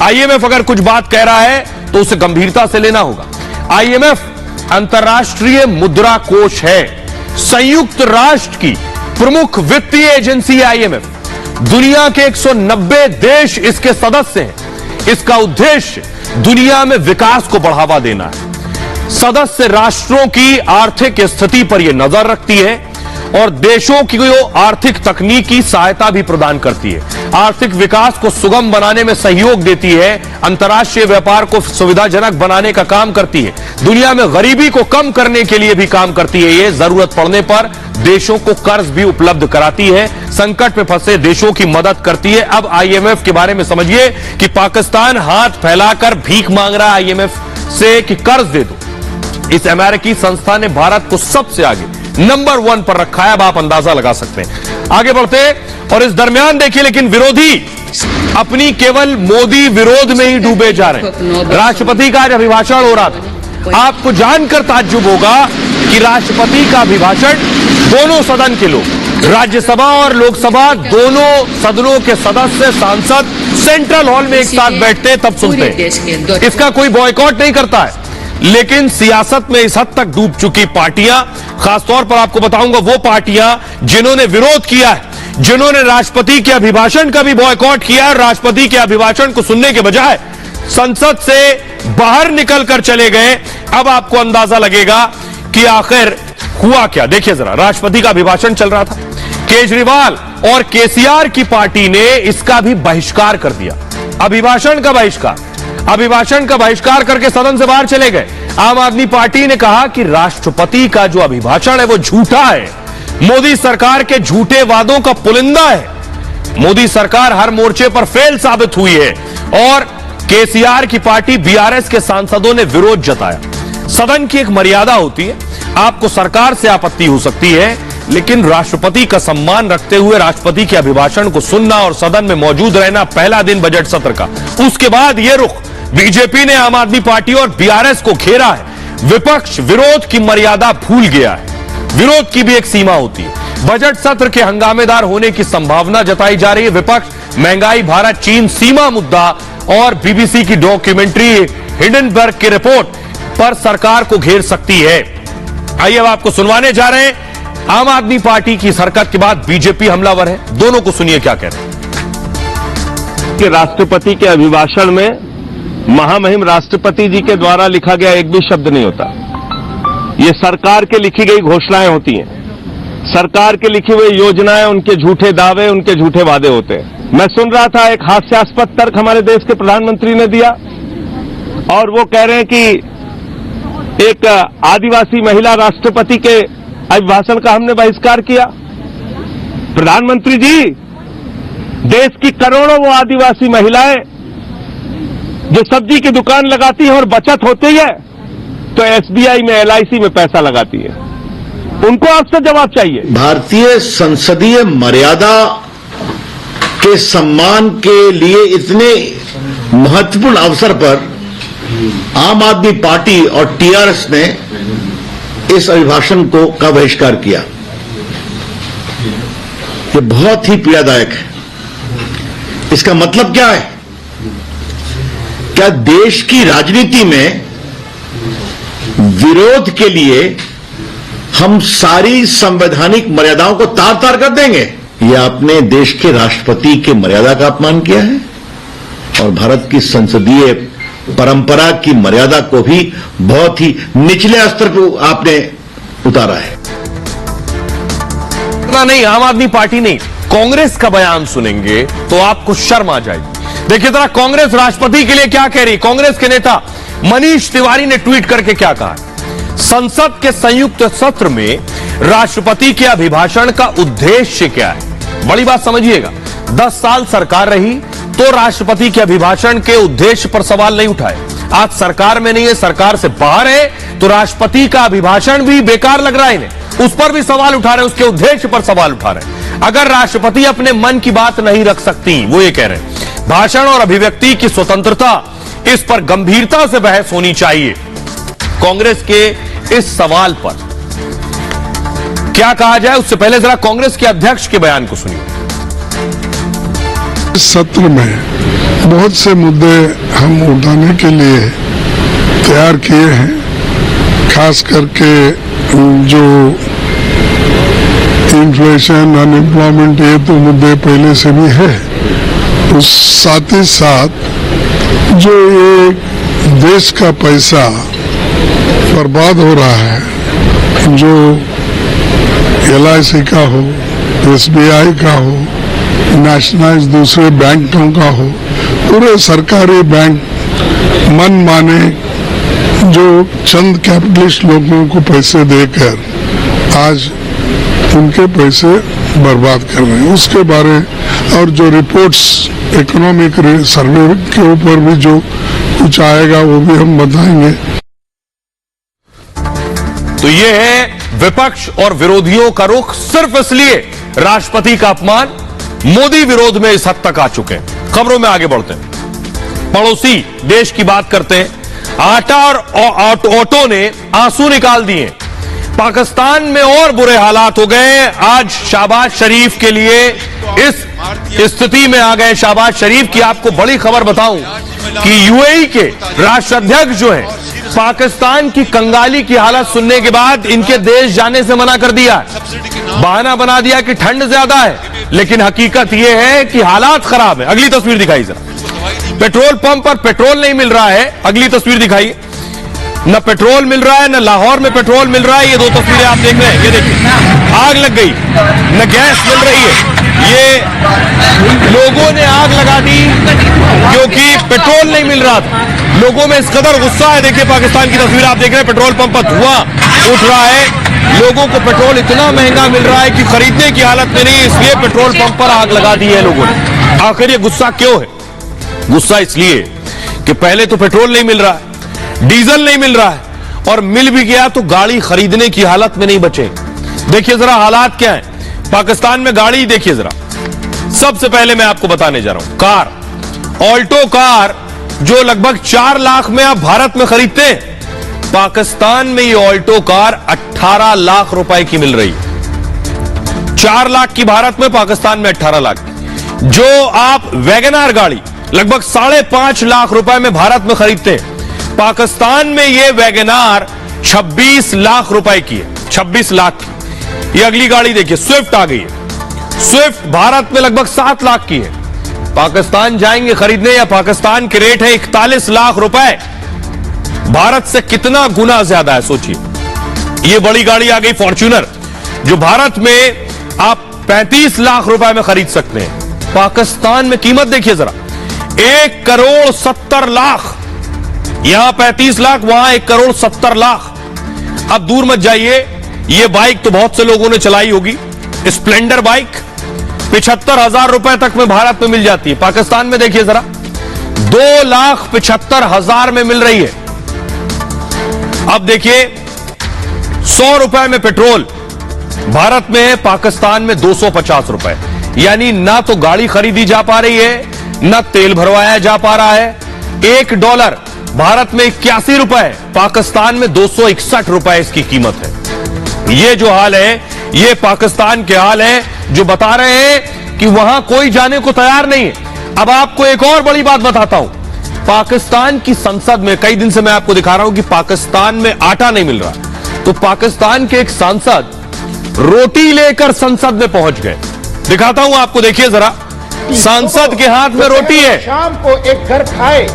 आईएमएफ अगर कुछ बात कह रहा है तो उसे गंभीरता से लेना होगा। आईएमएफ अंतर्राष्ट्रीय मुद्रा कोष है, संयुक्त राष्ट्र की प्रमुख वित्तीय एजेंसी आईएमएफ। दुनिया के 190 देश इसके सदस्य हैं। इसका उद्देश्य दुनिया में विकास को बढ़ावा देना है। सदस्य राष्ट्रों की आर्थिक स्थिति पर यह नजर रखती है और देशों की आर्थिक तकनीकी सहायता भी प्रदान करती है, आर्थिक विकास को सुगम बनाने में सहयोग देती है, अंतर्राष्ट्रीय व्यापार को सुविधाजनक बनाने का काम करती है, दुनिया में गरीबी को कम करने के लिए भी काम करती है। ये जरूरत पड़ने पर देशों को कर्ज भी उपलब्ध कराती है, संकट में फंसे देशों की मदद करती है। अब आईएमएफ के बारे में समझिए कि पाकिस्तान हाथ फैलाकर भीख मांग रहा है आईएमएफ से कि कर्ज दे दो। इस अमेरिकी संस्था ने भारत को सबसे आगे नंबर 1 पर रखा है। अब आप अंदाजा लगा सकते हैं। आगे बढ़ते और इस दरमियान देखिए, लेकिन विरोधी अपनी केवल मोदी विरोध में ही डूबे जा रहे हैं। राष्ट्रपति का आज अभिभाषण हो रहा था। आपको जानकर ताज्जुब होगा कि राष्ट्रपति का अभिभाषण दोनों सदन के लोग, राज्यसभा और लोकसभा दोनों सदनों के सदस्य, सांसद सेंट्रल हॉल में एक साथ बैठते हैं, तब सुनते हैं। इसका कोई बॉयकॉट नहीं करता है। लेकिन सियासत में इस हद तक डूब चुकी पार्टियां, खासतौर पर आपको बताऊंगा वो पार्टियां जिन्होंने विरोध किया है, जिन्होंने राष्ट्रपति के अभिभाषण का भी बॉयकॉट किया है, राष्ट्रपति के अभिभाषण को सुनने के बजाय संसद से बाहर निकलकर चले गए। अब आपको अंदाजा लगेगा कि आखिर हुआ क्या। देखिए जरा, राष्ट्रपति का अभिभाषण चल रहा था, केजरीवाल और केसीआर की पार्टी ने इसका भी बहिष्कार कर दिया। अभिभाषण का बहिष्कार करके सदन से बाहर चले गए। आम आदमी पार्टी ने कहा कि राष्ट्रपति का जो अभिभाषण है वो झूठा है, मोदी सरकार के झूठे वादों का पुलिंदा है। मोदी सरकार हर मोर्चे पर फेल साबित हुई है और केसीआर की पार्टी बीआरएस के सांसदों ने विरोध जताया। सदन की एक मर्यादा होती है, आपको सरकार से आपत्ति हो सकती है, लेकिन राष्ट्रपति का सम्मान रखते हुए राष्ट्रपति के अभिभाषण को सुनना और सदन में मौजूद रहना। पहला दिन बजट सत्र का, उसके बाद यह रुख बीजेपी ने आम आदमी पार्टी और बीआरएस को घेरा है। विपक्ष विरोध की मर्यादा भूल गया है। विरोध की भी एक सीमा होती है। बजट सत्र के हंगामेदार होने की संभावना जताई जा रही है। विपक्ष महंगाई, भारत चीन सीमा मुद्दा और बीबीसी की डॉक्यूमेंट्री हिंडनबर्ग की रिपोर्ट पर सरकार को घेर सकती है। आइए अब आपको सुनवाने जा रहे हैं। आम आदमी पार्टी की इस हरकत के बाद बीजेपी हमलावर है। दोनों को सुनिए क्या कह रहे हैं। कि राष्ट्रपति के अभिभाषण में महामहिम राष्ट्रपति जी के द्वारा लिखा गया एक भी शब्द नहीं होता। ये सरकार के लिखी गई घोषणाएं होती हैं, सरकार के लिखी हुई योजनाएं, उनके झूठे दावे, उनके झूठे वादे होते हैं। मैं सुन रहा था एक हास्यास्पद तर्क हमारे देश के प्रधानमंत्री ने दिया और वो कह रहे हैं कि एक आदिवासी महिला राष्ट्रपति के अभिभाषण का हमने बहिष्कार किया। प्रधानमंत्री जी, देश की करोड़ों वो आदिवासी महिलाएं जो सब्जी की दुकान लगाती है और बचत होती है तो एसबीआई में, एलआईसी में पैसा लगाती है, उनको आपसे जवाब चाहिए। भारतीय संसदीय मर्यादा के सम्मान के लिए इतने महत्वपूर्ण अवसर पर आम आदमी पार्टी और टीआरएस ने इस अभिभाषण का बहिष्कार किया। ये बहुत ही पीड़ादायक है। इसका मतलब क्या है? क्या देश की राजनीति में विरोध के लिए हम सारी संवैधानिक मर्यादाओं को तार तार कर देंगे? यह आपने देश के राष्ट्रपति की मर्यादा का अपमान किया है और भारत की संसदीय परंपरा की मर्यादा को भी बहुत ही निचले स्तर पर आपने उतारा है। नहीं, आम आदमी पार्टी नहीं, कांग्रेस का बयान सुनेंगे तो आपको शर्म आ जाएगी। देखिए जरा कांग्रेस राष्ट्रपति के लिए क्या कह रही। कांग्रेस के नेता मनीष तिवारी ने ट्वीट करके क्या कहा। संसद के संयुक्त सत्र में राष्ट्रपति के अभिभाषण का उद्देश्य क्या है? बड़ी बात समझिएगा। 10 साल सरकार रही तो राष्ट्रपति के अभिभाषण के उद्देश्य पर सवाल नहीं उठाए। आज सरकार में नहीं है, सरकार से बाहर है, तो राष्ट्रपति का अभिभाषण भी बेकार लग रहा है इन्हें, उस पर भी सवाल उठा रहे हैं, उसके उद्देश्य पर सवाल उठा रहे हैं। अगर राष्ट्रपति अपने मन की बात नहीं रख सकती, वो ये कह रहे हैं, भाषण और अभिव्यक्ति की स्वतंत्रता, इस पर गंभीरता से बहस होनी चाहिए। कांग्रेस के इस सवाल पर क्या कहा जाए, उससे पहले जरा कांग्रेस के अध्यक्ष के बयान को सुनिए। इस सत्र में बहुत से मुद्दे हम उठाने के लिए तैयार किए हैं खास करके जो इन्फ्लेशन, अनएम्प्लॉयमेंट, ये तो मुद्दे पहले से भी है। उस साथ ही साथ जो ये देश का पैसा बर्बाद हो रहा है, जो LIC का हो, SBI का हो, नेशनलाइज दूसरे बैंकों का हो, पूरे सरकारी बैंक मन माने जो चंद कैपिटलिस्ट लोगों को पैसे देकर आज उनके पैसे बर्बाद कर रहे हैं। उसके बारे और जो रिपोर्ट्स इकोनॉमिक सर्वे के ऊपर भी जो कुछ आएगा वो भी हम बताएंगे। तो ये है विपक्ष और विरोधियों का रुख। सिर्फ इसलिए राष्ट्रपति का अपमान, मोदी विरोध में इस हद तक आ चुके हैं। खबरों में आगे बढ़ते हैं। पड़ोसी देश की बात करते हैं। आटा और ऑटो ने आंसू निकाल दिए। पाकिस्तान में और बुरे हालात हो गए। आज शहबाज शरीफ के लिए इस स्थिति में आ गए शहबाज शरीफ की आपको बड़ी खबर बताऊं कि यूएई के राष्ट्राध्यक्ष जो हैं, पाकिस्तान की कंगाली की हालत सुनने के बाद इनके देश जाने से मना कर दिया। बहाना बना दिया कि ठंड ज्यादा है, लेकिन हकीकत यह है कि हालात खराब है। अगली तस्वीर दिखाई जरा। पेट्रोल पंप पर पेट्रोल नहीं मिल रहा है। अगली तस्वीर दिखाइए। न पेट्रोल मिल रहा है, न लाहौर में पेट्रोल मिल रहा है। ये दो तस्वीरें आप देख रहे हैं। ये देखिए, आग लग गई, न गैस मिल रही है। ये लोगों ने आग लगा दी क्योंकि पेट्रोल नहीं मिल रहा था। लोगों में इस कदर गुस्सा है। देखिए पाकिस्तान की तस्वीर आप देख रहे हैं। पेट्रोल पंप पर धुआं उठ रहा है। लोगों को पेट्रोल इतना महंगा मिल रहा है कि खरीदने की हालत में नहीं, इसलिए पेट्रोल पंप पर आग लगा दी है लोगों ने। आखिर ये गुस्सा क्यों है? गुस्सा इसलिए कि पहले तो पेट्रोल नहीं मिल रहा है, डीजल नहीं मिल रहा है, और मिल भी गया तो गाड़ी खरीदने की हालत में नहीं बचे। देखिए जरा हालात क्या है पाकिस्तान में। गाड़ी देखिए जरा। सबसे पहले मैं आपको बताने जा रहा हूं, कार, ऑल्टो कार जो लगभग 4 लाख में आप भारत में खरीदते हैं, पाकिस्तान में ये ऑल्टो कार 18 लाख रुपए की मिल रही है। 4 लाख की भारत में, पाकिस्तान में 18 लाख। जो आप वैगनार गाड़ी लगभग 5.5 लाख रुपए में भारत में खरीदते हैं, पाकिस्तान में ये वैगनार 26 लाख रुपए की है। 26 लाख की। ये अगली गाड़ी देखिए, स्विफ्ट आ गई है। स्विफ्ट भारत में लगभग 7 लाख की है। पाकिस्तान जाएंगे खरीदने, या पाकिस्तान के रेट है 41 लाख रुपए। भारत से कितना गुना ज्यादा है सोचिए। ये बड़ी गाड़ी आ गई फॉर्च्यूनर, जो भारत में आप 35 लाख रुपए में खरीद सकते हैं। पाकिस्तान में कीमत देखिए जरा, 1,70,00,000। यहां 35 लाख, वहां 1,70,00,000। अब दूर मत जाइए। यह बाइक तो बहुत से लोगों ने चलाई होगी, स्प्लेंडर बाइक 75,000 रुपए तक में भारत में मिल जाती है। पाकिस्तान में देखिए जरा, 2,75,000 में मिल रही है। अब देखिए 100 रुपए में पेट्रोल भारत में है, पाकिस्तान में 250 रुपए। यानी ना तो गाड़ी खरीदी जा पा रही है, ना तेल भरवाया जा पा रहा है। $1 भारत में 81 रुपए, पाकिस्तान में 261 रुपए इसकी कीमत है। ये जो हाल है, ये पाकिस्तान के हाल है, जो बता रहे हैं कि वहां कोई जाने को तैयार नहीं है। अब आपको एक और बड़ी बात बताता हूं। पाकिस्तान की संसद में, कई दिन से मैं आपको दिखा रहा हूं कि पाकिस्तान में आटा नहीं मिल रहा, तो पाकिस्तान के एक सांसद रोटी लेकर संसद में पहुंच गए। दिखाता हूं आपको, देखिए जरा। सांसद के हाथ में रोटी है, शाम को एक घर खाए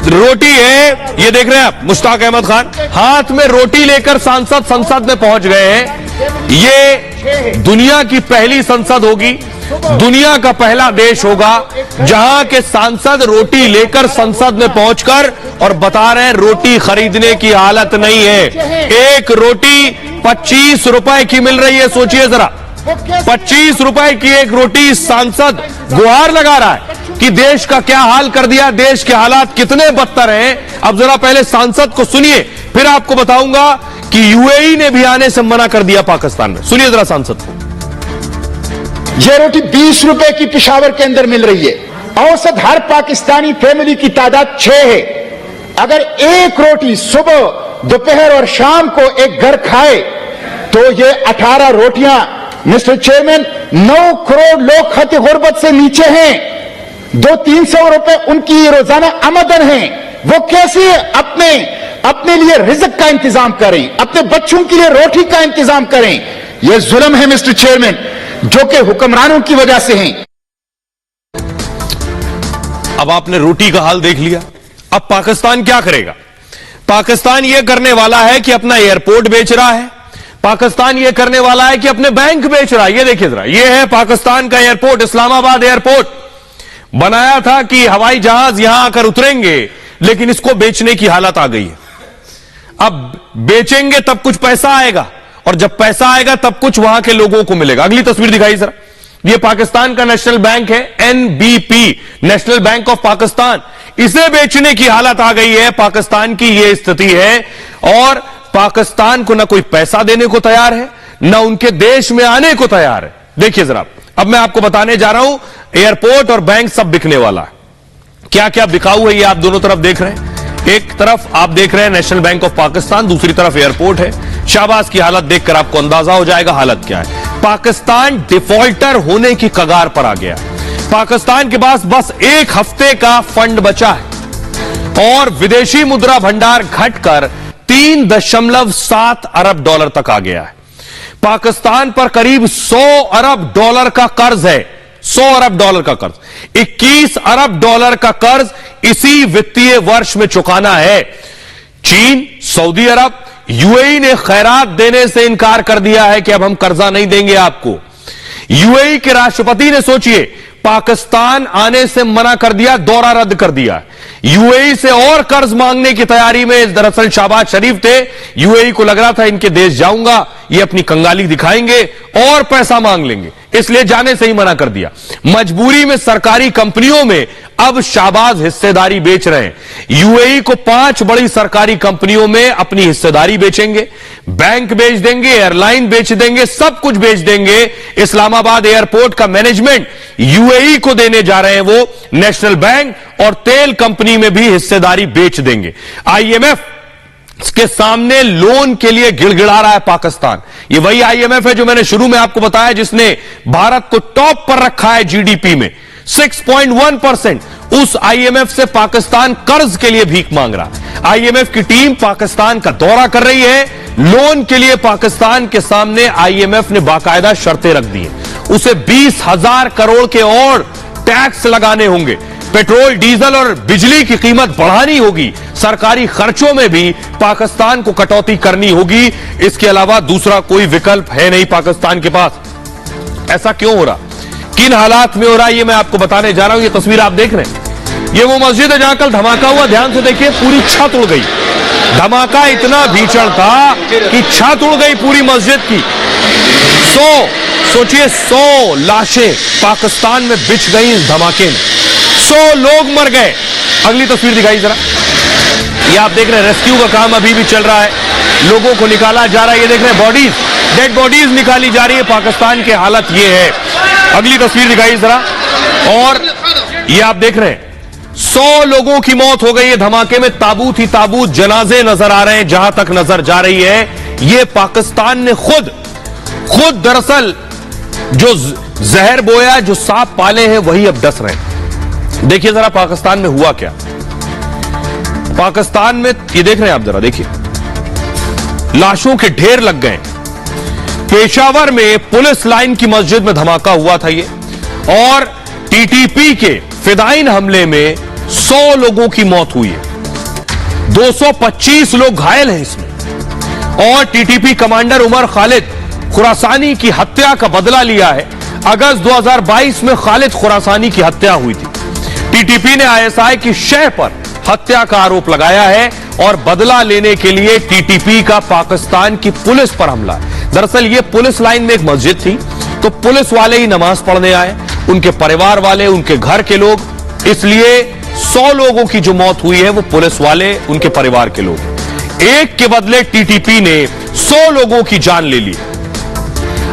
रोटी है। ये देख रहे हैं आप, मुश्ताक अहमद खान हाथ में रोटी लेकर सांसद संसद में पहुंच गए हैं। ये दुनिया की पहली संसद होगी, दुनिया का पहला देश होगा जहां के सांसद रोटी लेकर संसद में पहुंचकर और बता रहे हैं रोटी खरीदने की हालत नहीं है। एक रोटी 25 रुपए की मिल रही है। सोचिए जरा, 25 रुपए की एक रोटी। सांसद गुहार लगा रहा है कि देश का क्या हाल कर दिया, देश के हालात कितने बदतर हैं। अब जरा पहले सांसद को सुनिए, फिर आपको बताऊंगा कि यूएई ने भी आने से मना कर दिया पाकिस्तान में। सुनिए जरा सांसद को। ये रोटी 20 रुपए की पेशावर के अंदर मिल रही है। औसत हर पाकिस्तानी फैमिली की तादाद 6 है। अगर एक रोटी सुबह, दोपहर और शाम को एक घर खाए तो ये 18 रोटियां, मिस्टर चेयरमैन, 9 करोड़ लोग खत गुर्बत से नीचे हैं। 200-300 रुपए उनकी रोजाना आमदन है। वो कैसे अपने अपने लिए रिज़्क का इंतजाम करें, अपने बच्चों के लिए रोटी का इंतजाम करें। यह जुल्म है मिस्टर चेयरमैन, जो कि हुक्मरानों की वजह से हैं। अब आपने रोटी का हाल देख लिया, अब पाकिस्तान क्या करेगा? पाकिस्तान यह करने वाला है कि अपना एयरपोर्ट बेच रहा है, पाकिस्तान यह करने वाला है कि अपने बैंक बेच रहा है। ये देखिए जरा, यह है पाकिस्तान का एयरपोर्ट, इस्लामाबाद एयरपोर्ट। बनाया था कि हवाई जहाज यहां आकर उतरेंगे, लेकिन इसको बेचने की हालत आ गई है। अब बेचेंगे तब कुछ पैसा आएगा, और जब पैसा आएगा तब कुछ वहां के लोगों को मिलेगा। अगली तस्वीर दिखाई जरा, यह पाकिस्तान का नेशनल बैंक है, NBP, national bank of Pakistan. इसे बेचने की हालत आ गई है। पाकिस्तान की यह स्थिति है, और पाकिस्तान को ना कोई पैसा देने को तैयार है, ना उनके देश में आने को तैयार है। देखिए जरा, अब मैं आपको बताने जा रहा हूं, एयरपोर्ट और बैंक सब बिकने वाला है। क्या क्या बिकाऊ है ये आप दोनों तरफ देख रहे हैं। एक तरफ आप देख रहे हैं नेशनल बैंक ऑफ पाकिस्तान, दूसरी तरफ एयरपोर्ट है। शाहबाज की हालत देखकर आपको अंदाजा हो जाएगा हालत क्या है। पाकिस्तान डिफॉल्टर होने की कगार पर आ गया। पाकिस्तान के पास बस एक हफ्ते का फंड बचा है, और विदेशी मुद्रा भंडार घटकर 3.7 अरब डॉलर तक आ गया है। पाकिस्तान पर करीब 100 अरब डॉलर का कर्ज है, 100 अरब डॉलर का कर्ज, 21 अरब डॉलर का कर्ज इसी वित्तीय वर्ष में चुकाना है। चीन, सऊदी अरब, यूएई ने खैरात देने से इनकार कर दिया है कि अब हम कर्जा नहीं देंगे आपको। यूएई के राष्ट्रपति ने, सोचिए, पाकिस्तान आने से मना कर दिया, दौरा रद्द कर दिया। यूएई से और कर्ज मांगने की तैयारी में दरअसल शहबाज शरीफ थे। यूएई को लग रहा था इनके देश जाऊंगा, ये अपनी कंगाली दिखाएंगे और पैसा मांग लेंगे, इसलिए जाने से ही मना कर दिया। मजबूरी में सरकारी कंपनियों में अब शहबाज हिस्सेदारी बेच रहे हैं। यूएई को 5 बड़ी सरकारी कंपनियों में अपनी हिस्सेदारी बेचेंगे, बैंक बेच देंगे, एयरलाइन बेच देंगे, सब कुछ बेच देंगे। इस्लामाबाद एयरपोर्ट का मैनेजमेंट यूएई को देने जा रहे हैं वो, नेशनल बैंक और तेल कंपनी में भी हिस्सेदारी बेच देंगे। आईएमएफ के सामने लोन के लिए गिड़गिड़ा रहा है पाकिस्तान। ये वही आईएमएफ है जो मैंने शुरू में आपको बताया, जिसने भारत को टॉप पर रखा है जीडीपी में, 6.1%। उस आईएमएफ से पाकिस्तान कर्ज के लिए भीख मांग रहा है। आईएमएफ की टीम पाकिस्तान का दौरा कर रही है। लोन के लिए पाकिस्तान के सामने आईएमएफ ने बाकायदा शर्तें रख दी हैं। उसे 20,000 करोड़ के और टैक्स लगाने होंगे, पेट्रोल, डीजल और बिजली की कीमत बढ़ानी होगी, सरकारी खर्चों में भी पाकिस्तान को कटौती करनी होगी। इसके अलावा दूसरा कोई विकल्प है नहीं पाकिस्तान के पास। ऐसा क्यों हो रहा, किन हालात में हो रहा है, ये मैं आपको बताने जा रहा हूं। ये तस्वीर आप देख रहे हैं, ये वो मस्जिद है जहां कल धमाका हुआ। ध्यान से देखिए, पूरी छत उड़ गई। धमाका इतना भीषण था कि छत उड़ गई पूरी मस्जिद की। सोचिए 100 लाशें पाकिस्तान में बिछ गई इस धमाके में, 100 लोग मर गए। अगली तस्वीर दिखाई जरा, ये आप देख रहे हैं, रेस्क्यू का काम अभी भी चल रहा है, लोगों को निकाला जा रहा है। ये देख रहे हैं, बॉडीज, डेड बॉडीज निकाली जा रही है। पाकिस्तान की हालत ये है। अगली तस्वीर दिखाई जरा, और ये आप देख रहे हैं 100 लोगों की मौत हो गई है धमाके में। ताबूत ही ताबूत जनाजे नजर आ रहे हैं जहां तक नजर जा रही है। ये पाकिस्तान ने खुद दरअसल जो जहर बोया, जो सांप पाले हैं, वही अब डस रहे हैं। देखिए जरा पाकिस्तान में हुआ क्या। पाकिस्तान में ये देख रहे हैं आप, जरा देखिए, लाशों के ढेर लग गए। पेशावर में पुलिस लाइन की मस्जिद में धमाका हुआ था ये, और टीटीपी के फिदाइन हमले में 100 लोगों की मौत हुई है, 225 लोग घायल हैं इसमें। और टीटीपी कमांडर उमर खालिद खुरासानी की हत्या का बदला लिया है। अगस्त 2022 में खालिद खुरासानी की हत्या हुई थी। टीटीपी ने आईएसआई की शह पर हत्या का आरोप लगाया है, और बदला लेने के लिए टीटीपी का पाकिस्तान की पुलिस पर हमला है। दरअसल ये पुलिस लाइन में एक मस्जिद थी, तो पुलिस वाले ही नमाज पढ़ने आए, उनके परिवार वाले, उनके घर के लोग, इसलिए 100 लोगों की जो मौत हुई है वो पुलिस वाले, उनके परिवार के लोग। एक के बदले टीटीपी ने 100 लोगों की जान ले ली।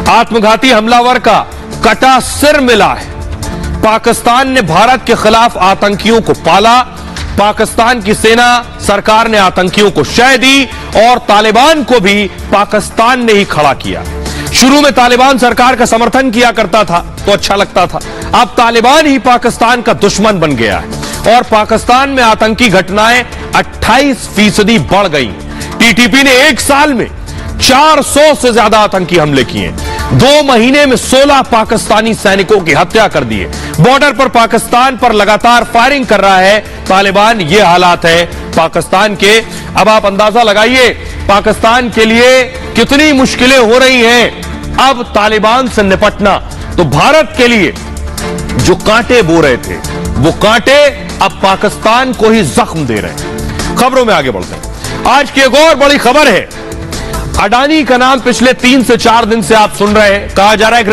आत्मघाती हमलावर का कटा सिर मिला है। पाकिस्तान ने भारत के खिलाफ आतंकियों को पाला। पाकिस्तान की सेना, सरकार ने आतंकियों को शह दी, और तालिबान को भी पाकिस्तान ने ही खड़ा किया। शुरू में तालिबान सरकार का समर्थन किया करता था तो अच्छा लगता था, अब तालिबान ही पाकिस्तान का दुश्मन बन गया है। और पाकिस्तान में आतंकी घटनाएं 28% बढ़ गई। टीटीपी ने एक साल में 400 से ज्यादा आतंकी हमले किए। 2 महीने में 16 पाकिस्तानी सैनिकों की हत्या कर दी है। बॉर्डर पर पाकिस्तान पर लगातार फायरिंग कर रहा है तालिबान। ये हालात है पाकिस्तान के। अब आप अंदाजा लगाइए पाकिस्तान के लिए कितनी मुश्किलें हो रही हैं अब तालिबान से निपटना। तो भारत के लिए जो कांटे बो रहे थे वो कांटे अब पाकिस्तान को ही जख्म दे रहे हैं। खबरों में आगे बढ़ते हैं। आज की एक और बड़ी खबर है। अडानी का नाम पिछले 3 से 4 दिन से आप सुन रहे हैं। कहा जा रहा है एक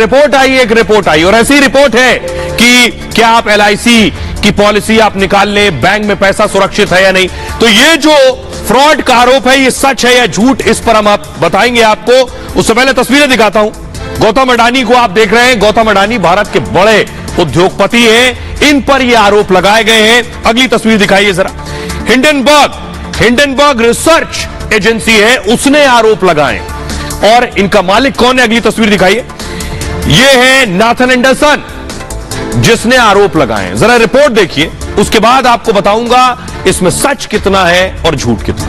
रिपोर्ट आई और ऐसी रिपोर्ट है कि क्या आप LIC की पॉलिसी आप निकाल लें, बैंक में पैसा सुरक्षित है या नहीं। तो ये जो फ्रॉड का आरोप है ये सच है या झूठ, इस पर हम आप बताएंगे आपको। उससे पहले तस्वीरें दिखाता हूं। गौतम अडानी को आप देख रहे हैं। गौतम अडानी भारत के बड़े उद्योगपति हैं। इन पर ये आरोप लगाए गए हैं। अगली तस्वीर दिखाइए जरा। हिंडनबर्ग रिसर्च एजेंसी है, उसने आरोप लगाए और इनका मालिक कौन है अगली तस्वीर दिखाइए। यह है नाथन एंडरसन जिसने आरोप लगाए। जरा रिपोर्ट देखिए, उसके बाद आपको बताऊंगा इसमें सच कितना है और झूठ कितना।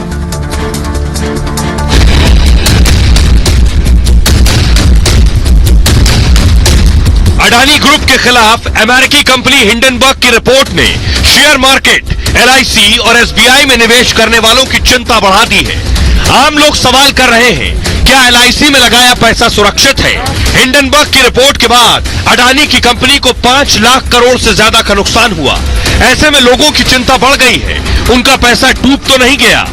अडानी ग्रुप के खिलाफ अमेरिकी कंपनी हिंडनबर्ग की रिपोर्ट ने शेयर मार्केट, LIC और SBI में निवेश करने वालों की चिंता बढ़ा दी है। आम लोग सवाल कर रहे हैं क्या LIC में लगाया पैसा सुरक्षित है। हिंडनबर्ग की रिपोर्ट के बाद अडानी की कंपनी को 5 लाख करोड़ से ज्यादा का नुकसान हुआ। ऐसे में लोगों की चिंता बढ़ गई है, उनका पैसा डूब तो नहीं गया।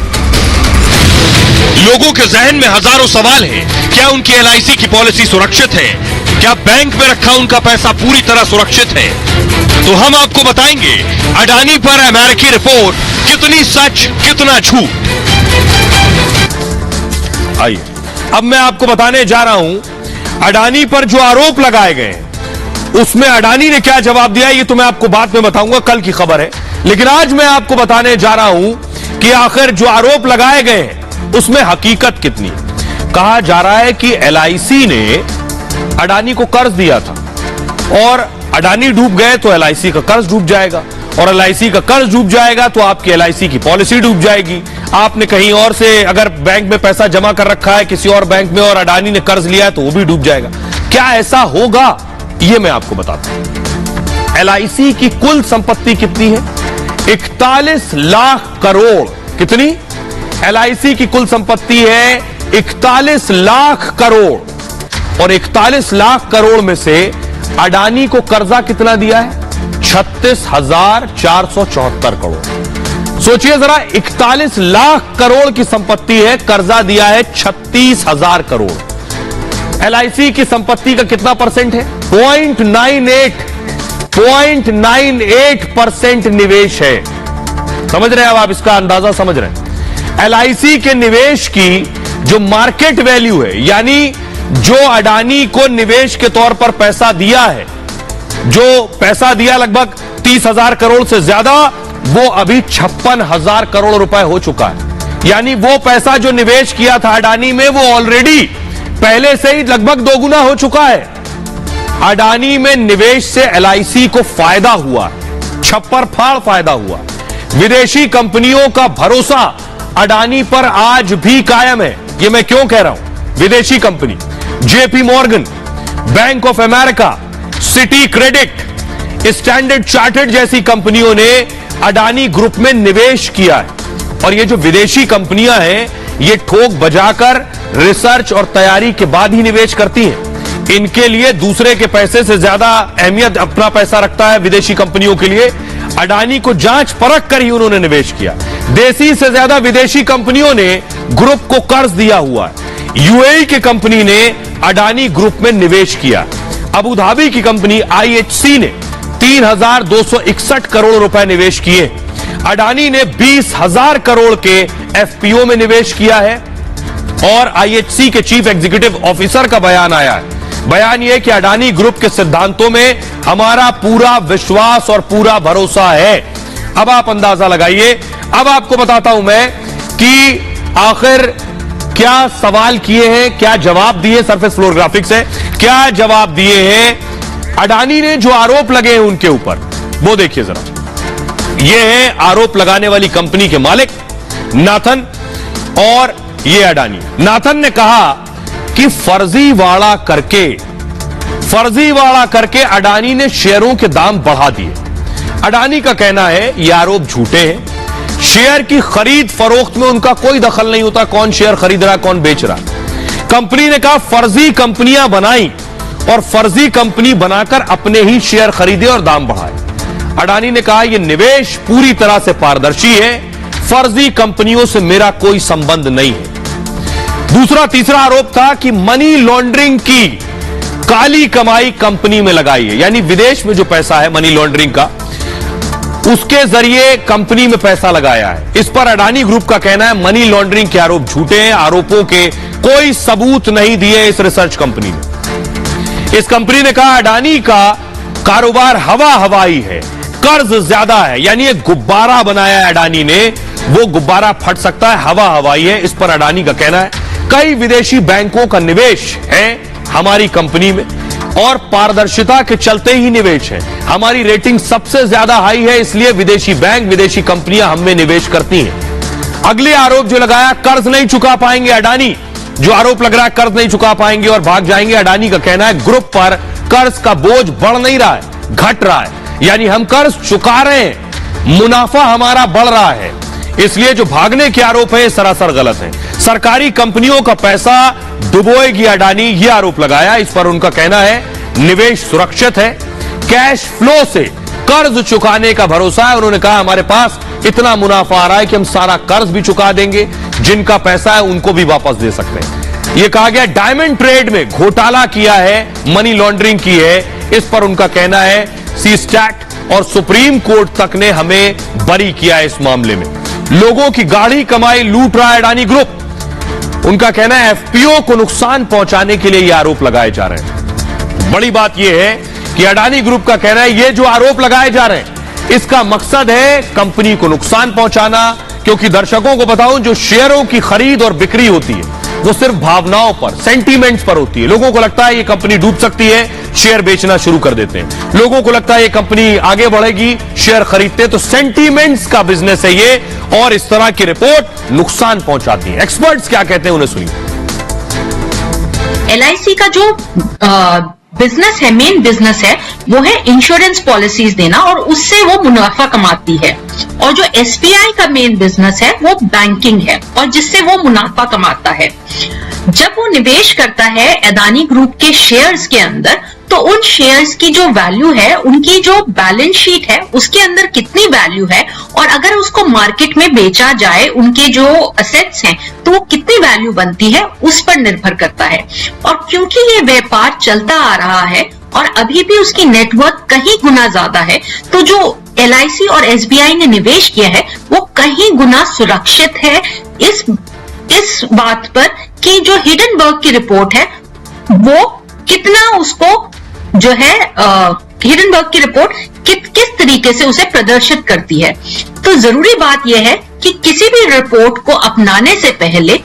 लोगों के जहन में हजारों सवाल हैं। क्या उनकी LIC की पॉलिसी सुरक्षित है? क्या बैंक में रखा उनका पैसा पूरी तरह सुरक्षित है? तो हम आपको बताएंगे अडानी पर अमेरिकी रिपोर्ट कितनी सच कितना झूठ। आइए अब मैं आपको बताने जा रहा हूं अडानी पर जो आरोप लगाए गए हैं उसमें अडानी ने क्या जवाब दिया। ये तो मैं आपको बाद में बताऊंगा, कल की खबर है। लेकिन आज मैं आपको बताने जा रहा हूं कि आखिर जो आरोप लगाए गए हैं उसमें हकीकत कितनी। कहा जा रहा है कि LIC ने अडानी को कर्ज दिया था और अडानी डूब गए तो LIC का कर्ज डूब जाएगा और LIC का कर्ज डूब जाएगा तो आपकी LIC की पॉलिसी डूब जाएगी। आपने कहीं और से अगर बैंक में पैसा जमा कर रखा है किसी और बैंक में और अडानी ने कर्ज लिया है तो वो भी डूब जाएगा। क्या ऐसा होगा ये मैं आपको बताता हूं। LIC की कुल संपत्ति कितनी है? 41 लाख करोड़। कितनी? LIC की कुल संपत्ति है 41 लाख करोड़ और 41 लाख करोड़ में से अडानी को कर्जा कितना दिया है? 36,474 करोड़। सोचिए जरा, 41 लाख करोड़ की संपत्ति है, कर्जा दिया है 36,000 करोड़। LIC की संपत्ति का कितना परसेंट है? 0.98% निवेश है। समझ रहे हैं? अब आप इसका अंदाजा समझ रहे हैं। LIC के निवेश की जो मार्केट वैल्यू है, यानी जो अडानी को निवेश के तौर पर पैसा दिया है, जो पैसा दिया लगभग 30,000 करोड़ से ज्यादा, वो अभी 56,000 करोड़ रुपए हो चुका है। यानी वो पैसा जो निवेश किया था अडानी में वो ऑलरेडी पहले से ही लगभग 2 गुना हो चुका है। अडानी में निवेश से LIC को फायदा हुआ, छप्पर फाड़ फायदा हुआ। विदेशी कंपनियों का भरोसा अडानी पर आज भी कायम है। ये मैं क्यों कह रहा हूं? विदेशी company JP Morgan, bank of America, city credit, standard chartered जैसी कंपनियों ने अडानी ग्रुप में निवेश किया है। और ये जो विदेशी कंपनियां हैं ये ठोक बजाकर रिसर्च और तैयारी के बाद ही निवेश करती हैं। इनके लिए दूसरे के पैसे से ज्यादा अहमियत अपना पैसा रखता है विदेशी कंपनियों के लिए। अडानी को जांच परख कर ही उन्होंने निवेश किया। देसी से ज्यादा विदेशी कंपनियों ने ग्रुप को कर्ज दिया हुआ है। UAE की कंपनी ने अडानी ग्रुप में निवेश किया। अबू धाबी की कंपनी IHC ने 3,261 करोड़ रुपए निवेश किए। अडानी ने 20,000 करोड़ के FPO में निवेश किया है। और IHC के चीफ एग्जीक्यूटिव ऑफिसर का बयान आया है। बयान यह कि अडानी ग्रुप के सिद्धांतों में हमारा पूरा विश्वास और पूरा भरोसा है। अब आप अंदाजा लगाइए। अब आपको बताता हूं मैं कि आखिर क्या सवाल किए हैं, क्या जवाब दिए। सरफेस फ्लोर ग्राफिक्स है, क्या जवाब दिए हैं अडानी ने जो आरोप लगे हैं उनके ऊपर, वो देखिए जरा। ये है आरोप लगाने वाली कंपनी के मालिक नाथन और ये अडानी। नाथन ने कहा कि फर्जीवाड़ा करके अडानी ने शेयरों के दाम बढ़ा दिए। अडानी का कहना है ये आरोप झूठे हैं। शेयर की खरीद फरोख्त में उनका कोई दखल नहीं होता, कौन शेयर खरीद रहा कौन बेच रहा। कंपनी ने कहा फर्जी कंपनियां बनाई और फर्जी कंपनी बनाकर अपने ही शेयर खरीदे और दाम बढ़ाए। अडानी ने कहा यह निवेश पूरी तरह से पारदर्शी है, फर्जी कंपनियों से मेरा कोई संबंध नहीं है। दूसरा तीसरा आरोप था कि मनी लॉन्ड्रिंग की काली कमाई कंपनी में लगाई है, यानी विदेश में जो पैसा है मनी लॉन्ड्रिंग का, उसके जरिए कंपनी में पैसा लगाया है। इस पर अडानी ग्रुप का कहना है मनी लॉन्ड्रिंग के आरोप झूठे हैं, आरोपों के कोई सबूत नहीं दिए इस रिसर्च कंपनी ने। इस कंपनी ने कहा अडानी का कारोबार हवाई है, कर्ज ज्यादा है, यानी एक गुब्बारा बनाया है अडानी ने, वो गुब्बारा फट सकता है, हवाई है। इस पर अडानी का कहना है कई विदेशी बैंकों का निवेश है हमारी कंपनी में और पारदर्शिता के चलते ही निवेश है। हमारी रेटिंग सबसे ज्यादा हाई है, इसलिए विदेशी बैंक विदेशी कंपनियां हम में निवेश करती हैं। अगले आरोप जो लगाया कर्ज नहीं चुका पाएंगे अडानी, जो आरोप लग रहा है कर्ज नहीं चुका पाएंगे और भाग जाएंगे। अडानी का कहना है ग्रुप पर कर्ज का बोझ बढ़ नहीं रहा है, घट रहा है, यानी हम कर्ज चुका रहे हैं, मुनाफा हमारा बढ़ रहा है, इसलिए जो भागने के आरोप है सरासर गलत है। सरकारी कंपनियों का पैसा डुबोएगी अडानी, यह आरोप लगाया। इस पर उनका कहना है निवेश सुरक्षित है, कैश फ्लो से कर्ज चुकाने का भरोसा है। उन्होंने कहा हमारे पास इतना मुनाफा आ रहा है कि हम सारा कर्ज भी चुका देंगे, जिनका पैसा है उनको भी वापस दे सकते हैं। यह कहा गया डायमंड ट्रेड में घोटाला किया है, मनी लॉन्ड्रिंग की है। इस पर उनका कहना है सीस्टैट और सुप्रीम कोर्ट तक ने हमें बरी किया है इस मामले में। लोगों की गाढ़ी कमाई लूट रहा है अडानी ग्रुप। उनका कहना है एफपीओ को नुकसान पहुंचाने के लिए ये आरोप लगाए जा रहे हैं। बड़ी बात यह है कि अडानी ग्रुप का कहना है ये जो आरोप लगाए जा रहे हैं इसका मकसद है कंपनी को नुकसान पहुंचाना, क्योंकि दर्शकों को बताऊं जो शेयरों की खरीद और बिक्री होती है वो सिर्फ भावनाओं पर, सेंटीमेंट्स पर होती है। लोगों को लगता है ये कंपनी डूब सकती है, शेयर बेचना शुरू कर देते हैं। लोगों को लगता है ये कंपनी आगे बढ़ेगी, शेयर खरीदते हैं। तो सेंटीमेंट्स का बिजनेस है ये, और इस तरह की रिपोर्ट नुकसान पहुंचाती है। एक्सपर्ट्स क्या कहते हैं उन्हें सुनिए। LIC का जो बिजनेस है, मेन बिजनेस है, वो है इंश्योरेंस पॉलिसीज देना और उससे वो मुनाफा कमाती है। और जो SBI का मेन बिजनेस है वो बैंकिंग है और जिससे वो मुनाफा कमाता है। जब वो निवेश करता है अडानी ग्रुप के शेयर्स के अंदर, तो उन शेयर्स की जो वैल्यू है, उनकी जो बैलेंस शीट है उसके अंदर कितनी वैल्यू है, और अगर उसको मार्केट में बेचा जाए, उनके जो असेट्स हैं तो वो कितनी वैल्यू बनती है, उस पर निर्भर करता है। और क्योंकि ये व्यापार चलता आ रहा है और अभी भी उसकी नेटवर्थ कहीं गुना ज्यादा है, तो जो LIC और SBI ने निवेश किया है वो कहीं गुना सुरक्षित है इस बात पर कि जो हिडनबर्ग की रिपोर्ट है वो कितना उसको जो है हिडनबर्ग की रिपोर्ट किस तरीके से उसे प्रदर्शित करती है। तो जरूरी बात यह है कि किसी भी रिपोर्ट को अपनाने से पहले।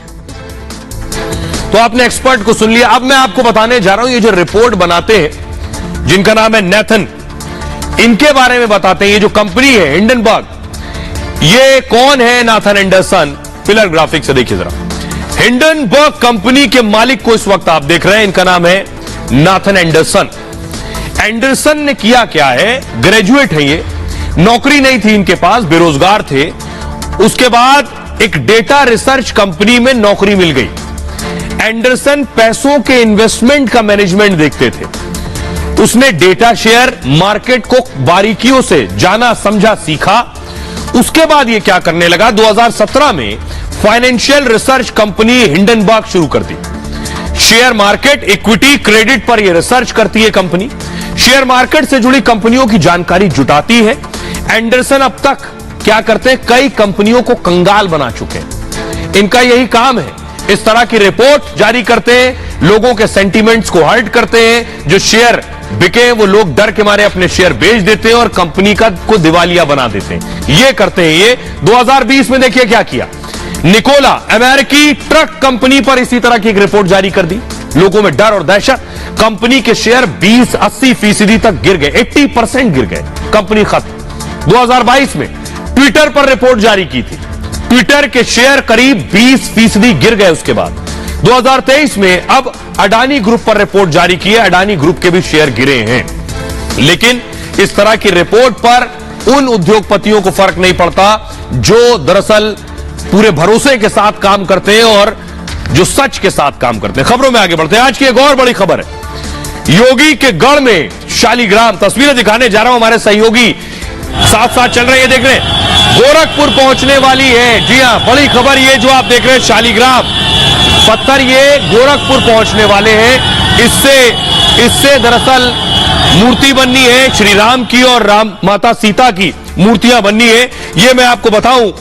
तो आपने एक्सपर्ट को सुन लिया। अब मैं आपको बताने जा रहा हूं ये जो रिपोर्ट बनाते हैं जिनका नाम है नाथन, इनके बारे में बताते हैं। ये जो कंपनी है हिंडनबर्ग, ये कौन है? Nathan Anderson. पिलर ग्राफिक से देखिए जरा। हिंडनबर्ग कंपनी के मालिक को इस वक्त आप देख रहे हैं, इनका नाम है नाथन एंडरसन। एंडरसन ने किया क्या है? ग्रेजुएट है ये, नौकरी नहीं थी इनके पास, बेरोजगार थे। उसके बाद एक डेटा रिसर्च कंपनी में नौकरी मिल गई। एंडरसन पैसों के इन्वेस्टमेंट का मैनेजमेंट देखते थे। उसने डेटा शेयर मार्केट को बारीकियों से जाना, समझा, सीखा। उसके बाद ये क्या करने लगा? 2017 में फाइनेंशियल रिसर्च कंपनी हिंडनबर्ग शुरू कर दी। शेयर मार्केट, इक्विटी, क्रेडिट पर यह रिसर्च करती है कंपनी। शेयर मार्केट से जुड़ी कंपनियों की जानकारी जुटाती है। एंडरसन अब तक क्या करते हैं? कई कंपनियों को कंगाल बना चुके हैं। इनका यही काम है, इस तरह की रिपोर्ट जारी करते हैं, लोगों के सेंटीमेंट्स को हर्ट करते हैं। जो शेयर बिके वो लोग डर के मारे अपने शेयर बेच देते हैं और कंपनी को दिवालिया बना देते हैं। ये करते हैं ये। 2020 में देखिए क्या किया। निकोला अमेरिकी ट्रक कंपनी पर इसी तरह की एक रिपोर्ट जारी कर दी। लोगों में डर और दहशत। कंपनी के शेयर 20-80% तक गिर गए, 80% गिर गए, कंपनी खत्म। 2022 में ट्विटर पर रिपोर्ट जारी की थी। ट्विटर के शेयर करीब 20% गिर गए। उसके बाद 2023 में अब अडानी ग्रुप पर रिपोर्ट जारी की है। अडानी ग्रुप के भी शेयर गिरे हैं। लेकिन इस तरह की रिपोर्ट पर उन उद्योगपतियों को फर्क नहीं पड़ता जो दरअसल पूरे भरोसे के साथ काम करते हैं और जो सच के साथ काम करते हैं। खबरों में आगे बढ़ते हैं। आज की एक और बड़ी खबर है, योगी के गढ़ में शालीग्राम। तस्वीरें दिखाने जा रहा हूं, हमारे सहयोगी साथ साथ चल रहे हैं, देख रहे हैं। गोरखपुर पहुंचने वाली है। जी हां, बड़ी खबर ये जो आप देख रहे हैं, शालीग्राम पत्थर ये गोरखपुर पहुंचने वाले हैं। इससे दरअसल मूर्ति बननी है श्री राम की और राम माता सीता की मूर्तियां बननी है। ये मैं आपको बताऊं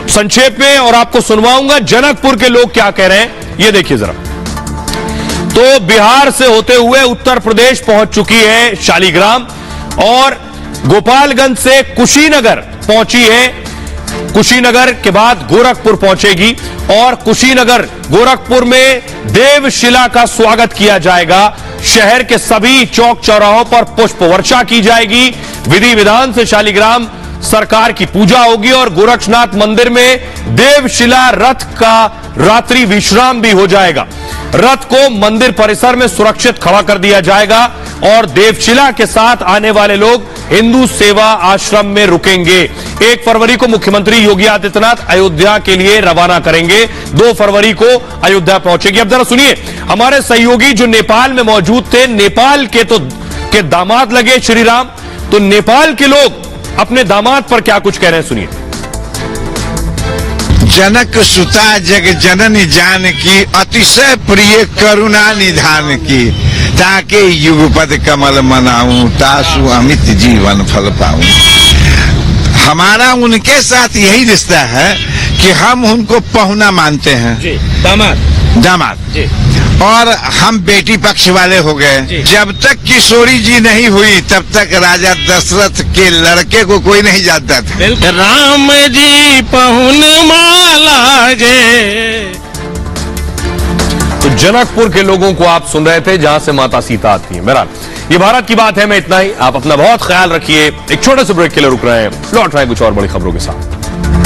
संक्षेप में और आपको सुनवाऊंगा जनकपुर के लोग क्या कह रहे हैं। ये देखिए जरा। तो बिहार से होते हुए उत्तर प्रदेश पहुंच चुकी है शालीग्राम और गोपालगंज से कुशीनगर पहुंची है। कुशीनगर के बाद गोरखपुर पहुंचेगी और कुशीनगर गोरखपुर में देवशिला का स्वागत किया जाएगा। शहर के सभी चौक चौराहों पर पुष्प वर्षा की जाएगी। विधि विधान से शालीग्राम सरकार की पूजा होगी और गोरक्षनाथ मंदिर में देवशिला रथ का रात्रि विश्राम भी हो जाएगा। रथ को मंदिर परिसर में सुरक्षित खड़ा कर दिया जाएगा और देवशिला के साथ आने वाले लोग हिंदू सेवा आश्रम में रुकेंगे। 1 फरवरी को मुख्यमंत्री योगी आदित्यनाथ अयोध्या के लिए रवाना करेंगे। 2 फरवरी को अयोध्या पहुंचेगी। अब जरा सुनिए, हमारे सहयोगी जो नेपाल में मौजूद थे, नेपाल के दामाद लगे श्री राम, तो नेपाल के लोग अपने दामाद पर क्या कुछ कह रहे हैं, सुनिए। जनक सुता जग जननी जानकी अतिशय प्रिय करुणा निधान की, ताके युगपद कमल मनाऊं तासु अमित जीवन फल पाऊं। हमारा उनके साथ यही रिश्ता है कि हम उनको पहुना मानते हैं। जी, दामाद जी। और हम बेटी पक्ष वाले हो गए। जब तक किशोरी जी नहीं हुई तब तक राजा दशरथ के लड़के को कोई नहीं जानता था। राम जी पहुन माला जे। तो जनकपुर के लोगों को आप सुन रहे थे जहां से माता सीता आती है। बहरहाल ये भारत की बात है। मैं इतना ही, आप अपना बहुत ख्याल रखिए। एक छोटे से ब्रेक के लिए रुक रहे हैं, लौट रहे हैं कुछ और बड़ी खबरों के साथ।